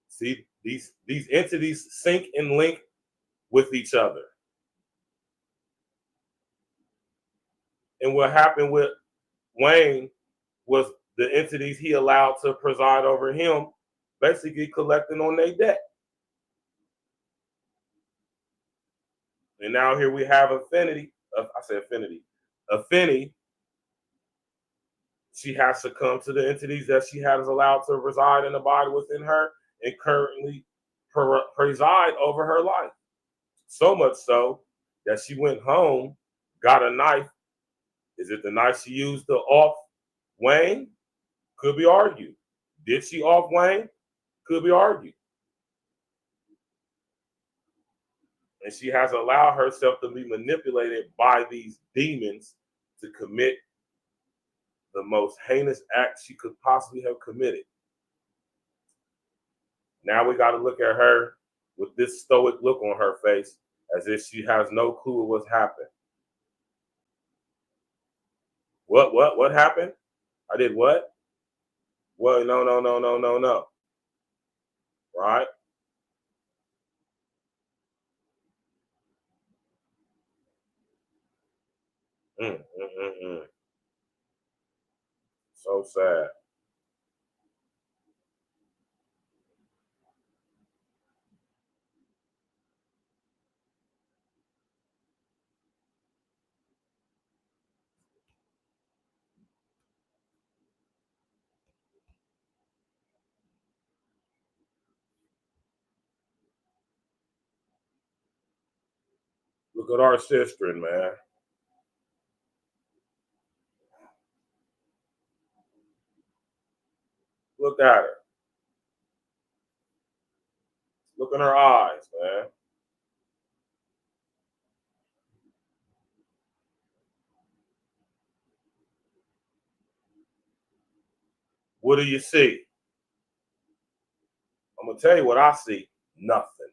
See, these entities sync and link with each other. And what happened with Wayne was the entities he allowed to preside over him basically collecting on their debt. And now here we have AFENI. AFENI. She has to come to the entities that she has allowed to reside in the body within her and currently preside over her life. So much so that she went home, got a knife. Is it the knife she used to off Wayne? Could be argued. Did she off Wayne? Could be argued. And she has allowed herself to be manipulated by these demons to commit the most heinous act she could possibly have committed. Now we got to look at her with this stoic look on her face as if she has no clue of what's happened. What happened? I did what? Well, no. Right? So sad. Look at our sister, man. Look at her. Look in her eyes, man. What do you see? I'm going to tell you what I see. Nothing.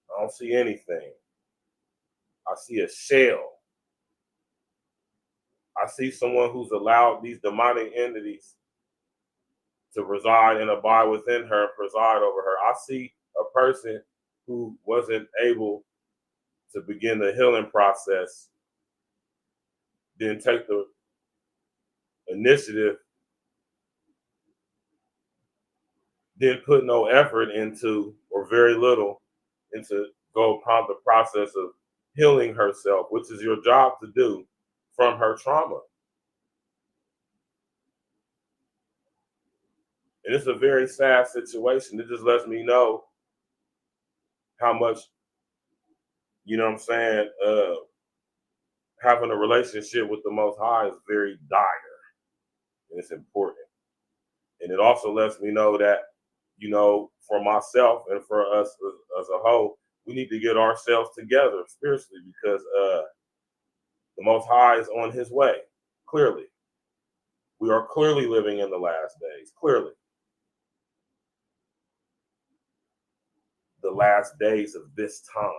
I don't see anything. I see a shell. I see someone who's allowed these demonic entities to reside and abide within her, preside over her. I see a person who wasn't able to begin the healing process, didn't take the initiative, didn't put no effort into, or very little, into go upon the process of healing herself, which is your job to do from her trauma. And it's a very sad situation. It just lets me know how much, you know what I'm saying, having a relationship with the Most High is very dire. And it's important. And it also lets me know that, you know, for myself and for us as a whole, we need to get ourselves together spiritually, because the Most High is on his way, clearly. We are clearly living in the last days, clearly. The last days of this time,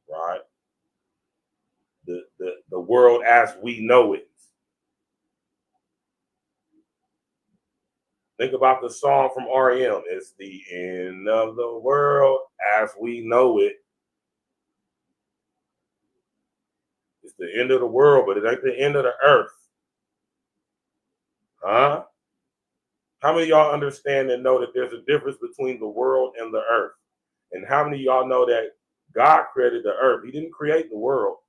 though. Right? The world as we know it. Think about the song from R.E.M. It's the end of the world as we know it. It's the end of the world, but it ain't the end of the earth. Huh? How many of y'all understand and know that there's a difference between the world and the earth? And how many of y'all know that God created the earth? He didn't create the world.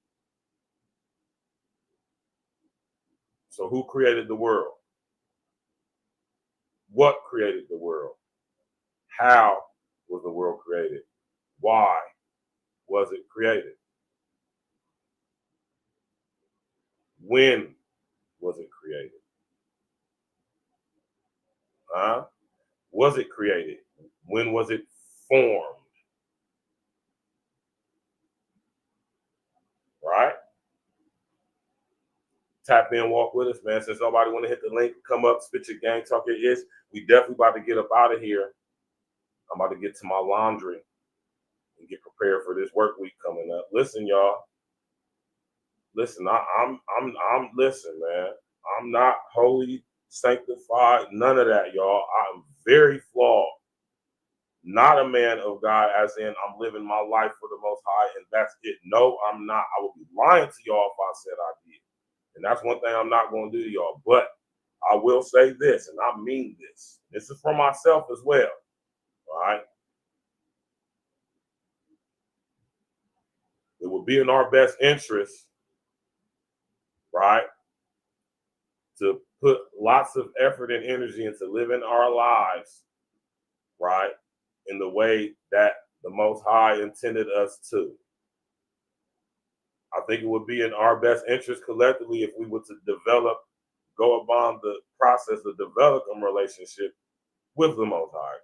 So who created the world? What created the world? How was the world created? Why was it created? When was it created? Huh? Was it created? When was it formed? Right? Tap in, walk with us, man. Since nobody want to hit the link, come up, spit your gang, talk your ish. We definitely about to get up out of here. I'm about to get to my laundry and get prepared for this work week coming up. Listen, y'all. Listen, I'm listen, man. I'm not holy, sanctified, none of that, y'all. I'm very flawed. Not a man of God, as in I'm living my life for the Most High, and that's it. No, I'm not. I would be lying to y'all if I said I did. And that's one thing I'm not going to do to y'all. But I will say this, and I mean this. This is for myself as well. All right? It would be in our best interest, right, to put lots of effort and energy into living our lives, right, in the way that the Most High intended us to. I think it would be in our best interest collectively if we were to go upon the process of developing a relationship with the Most High.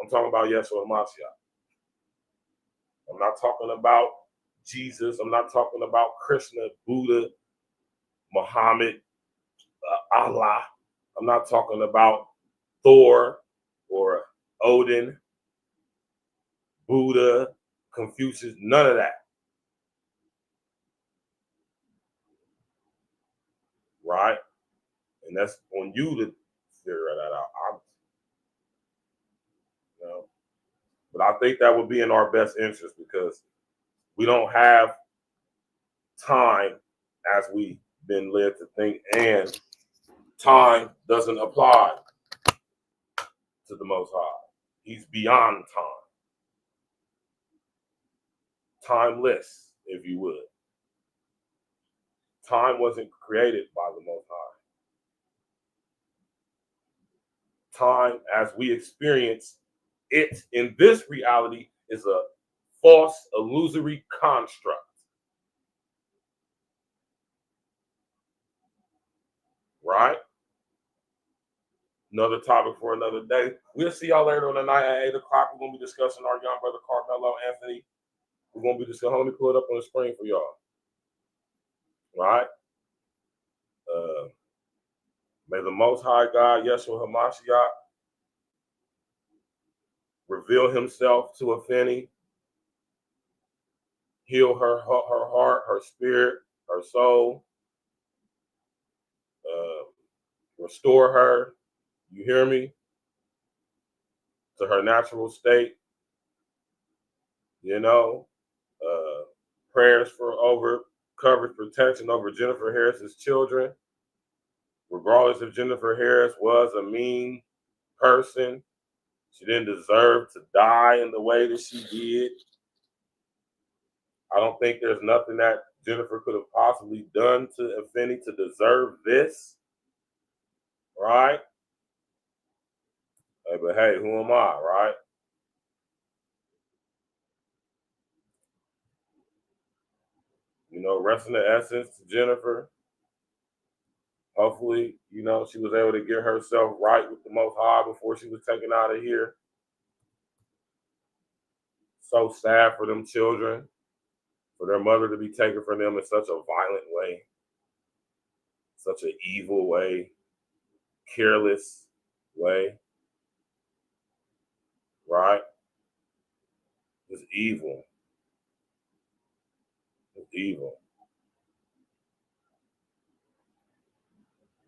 I'm talking about Yeshua Mashiach. I'm not talking about Jesus. I'm not talking about Krishna, Buddha, Muhammad, Allah. I'm not talking about Thor or Odin, Buddha, Confucius, none of that. Right? And that's on you to figure that out. But I think that would be in our best interest because we don't have time as we've been led to think, and time doesn't apply to the Most High. He's beyond time. Timeless, if you would. Time wasn't created by the Most High. Time, as we experience it in this reality, is a false, illusory construct. Right? Another topic for another day. We'll see y'all later on the night at 8 o'clock. We're going to be discussing our young brother Carmelo Anthony. We're going to be discussing. Let me pull it up on the screen for y'all. Right? May the Most High God, Yeshua HaMashiach, reveal himself to AFENI, heal her heart, her spirit, her soul, restore her, you hear me, to her natural state. You know, prayers for coverage protection over Jennifer Harris's children. Regardless if Jennifer Harris was a mean person, she didn't deserve to die in the way that she did. I don't think there's nothing that Jennifer could have possibly done to AFENI to deserve this. Right? Hey, but hey, who am I, right? You know, rest in the essence to Jennifer. Hopefully, you know, she was able to get herself right with the Most High before she was taken out of here. So sad for them children, for their mother to be taken from them in such a violent way, such an evil way, careless way, right? It's evil. It's evil.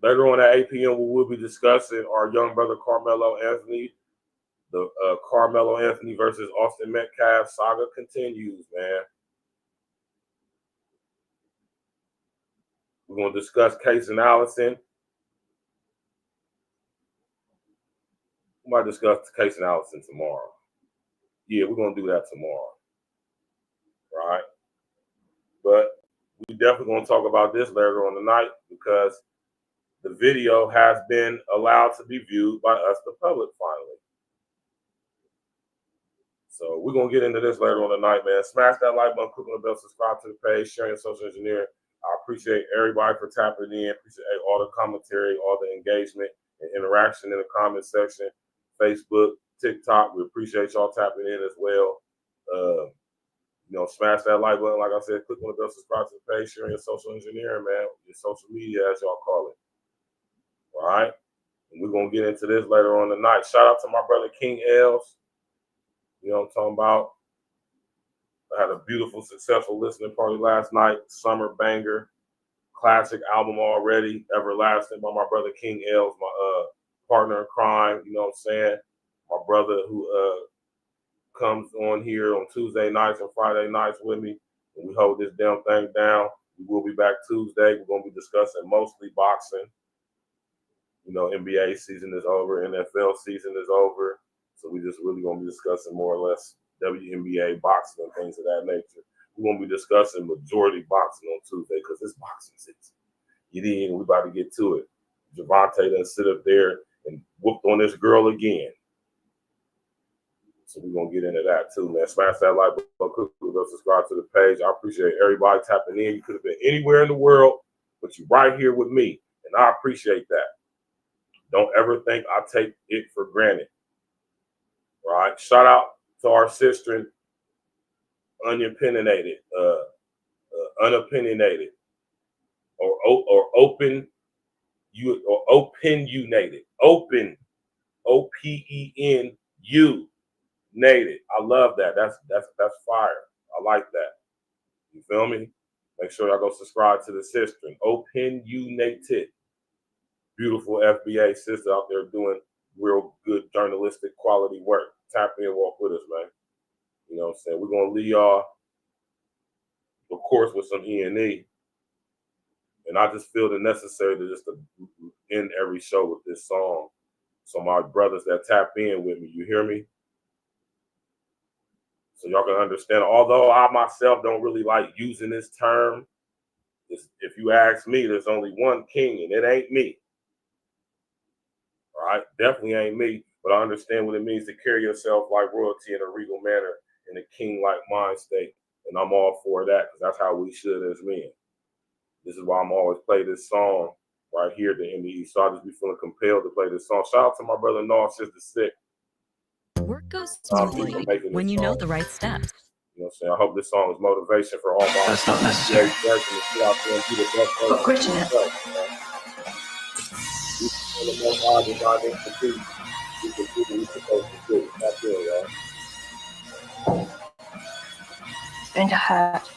Later on at 8 p.m., we will be discussing our young brother Carmelo Anthony. The Carmelo Anthony versus Austin Metcalf saga continues, man. We're going to discuss Case and Allison. We might discuss Case and Allison tomorrow. Yeah, we're going to do that tomorrow. Right? But we definitely going to talk about this later on tonight because the video has been allowed to be viewed by us, the public, finally. So we're going to get into this later on tonight, man. Smash that like button, click on the bell, subscribe to the page, sharing social engineering. I appreciate everybody for tapping in. Appreciate all the commentary, all the engagement and interaction in the comment section. Facebook, TikTok, we appreciate y'all tapping in as well. You know, smash that like button. Like I said, click on the bell, subscribe to the page, sharing your social engineering, man. Your social media, as y'all call it. All right? And we're going to get into this later on tonight. Shout out to my brother King Els. You know what I'm talking about? I had a beautiful, successful listening party last night. Summer banger. Classic album already. Everlasting by my brother King Els, my partner in crime. You know what I'm saying? My brother who comes on here on Tuesday nights and Friday nights with me. And we hold this damn thing down. We will be back Tuesday. We're going to be discussing mostly boxing. You know, NBA season is over. NFL season is over. So we just really going to be discussing more or less WNBA boxing and things of that nature. We're going to be discussing majority boxing on Tuesday because it's boxing season. You dig? We about to get to it. Javante done sit up there and whooped on this girl again. So we're going to get into that too, man. Smash that like button, subscribe to the page. I appreciate everybody tapping in. You could have been anywhere in the world, but you're right here with me. And I appreciate that. Don't ever think I take it for granted. Right? Shout out to our sister unopinionated, unopinionated, or open, you or opinionated, open, OPENU nated. I love that. That's fire. I like that. You feel me? Make sure y'all go subscribe to the sister. Opinionated. Beautiful FBA sister out there doing real good journalistic quality work. Tap in, walk with us, man. You know what I'm saying? We're gonna leave y'all, of course, with some E&E. And I just feel the necessary to just to end every show with this song. So my brothers that tap in with me, you hear me? So y'all can understand, although I myself don't really like using this term, if you ask me, there's only one king, and it ain't me. All right? Definitely ain't me, but I understand what it means to carry yourself like royalty in a regal manner, in a king-like mind state, and I'm all for that, because that's how we should as men. This is why I'm always play this song right here at the NDE, so I just be feeling compelled to play this song. Shout out to my brother Noah, Sister Sick. Work goes smoothly when you know the right steps. You know what I'm saying? I hope this song is motivation for all my That's not necessary. But Christian. And a hat.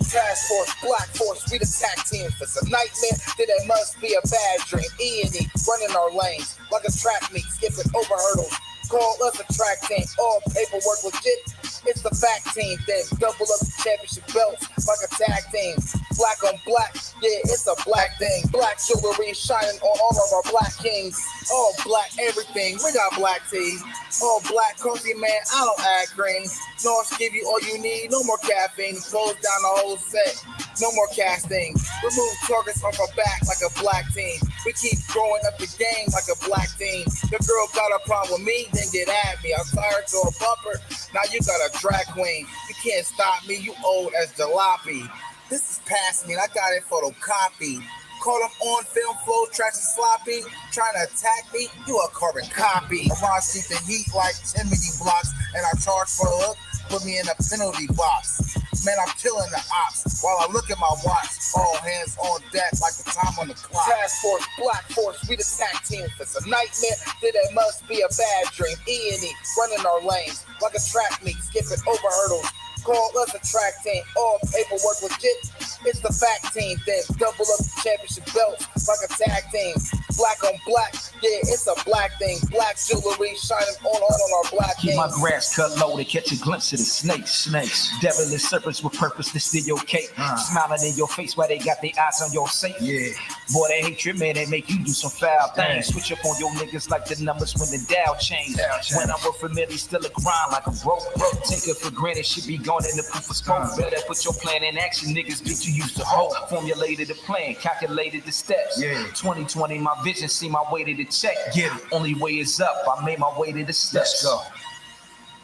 Task Force, Black Force, we the tag team. If it's a nightmare, then it must be a bad dream. E&E, running our lanes like a track meet, skipping over hurdles. Call us a track team, all paperwork legit. It's the fact team, then double up the championship belts like a tag team. Black on black, yeah, it's a black thing. Black jewelry shining on all of our black kings. All black everything, we got black tees. All black coffee, man, I don't add green. North give you all you need, no more caffeine. Close down the whole set, no more casting. Remove targets off our back like a black team. We keep growing up the game like a black team. Your girl got a problem with me, then get at me. I'm tired to a bumper, now you got a drag queen. You can't stop me, you old as jalopy. This is past me, and I got it photocopied. Caught him on film, flow, trash and sloppy. Trying to attack me, you a carbon copy. I see the heat like 10 mini blocks, and I charge for a look, put me in a penalty box. Man, I'm killing the ops while I look at my watch. All hands on deck like the time on the clock. Task Force, Black Force, we the tag team. If it's a nightmare, then it must be a bad dream. E&E, running our lanes like a track meet, skipping over hurdles. Call us a track team, all paperwork legit. It's the fact team, then double up the championship belts like a tag team. Black on black, yeah, it's a black thing. Black jewelry shining on our black Keep things. my grass cut low to catch a glimpse of the snakes. Devilish serpents with purpose to steal your cake. Smiling in your face while they got their eyes on your safe. Yeah. Boy, that hatred, man, they make you do some foul things. Switch up on your niggas like the numbers when the Dow change. When I'm with familiar, still a grind like a broke. Take it for granted, shit be gone in the proof of smoke. Better put your plan in action, niggas get you used to hope. Formulated a plan, calculated the steps. 2020, my vision, see my way to the check. Get it. Only way is up, I made my way to the steps. Let's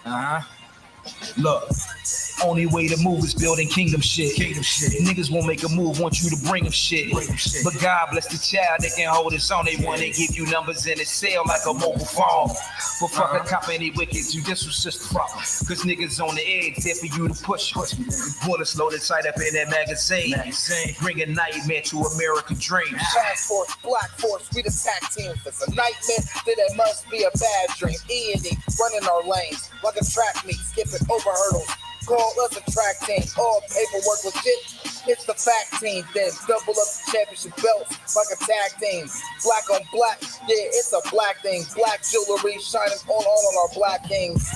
go. Look, only way to move is building kingdom shit. Niggas won't make a move, want you to bring them shit. But God bless the child that can hold his own. They want to give you numbers in a cell like a mobile phone. But fuck a cop any wicked, you this was just fuck. Cause niggas on the edge, there for you to push. Bullets loaded tight up in that magazine. Bring a nightmare to American dreams. Task Force, Black Force, we the tag team. If it's a nightmare, then it must be a bad dream. E&E, running our lanes like a track meet, skipping over hurdles. Call us a track team, all paperwork legit. It's the fact team, then double up the championship belts like a tag team. Black on black, yeah, it's a black thing. Black jewelry shining on our black kings.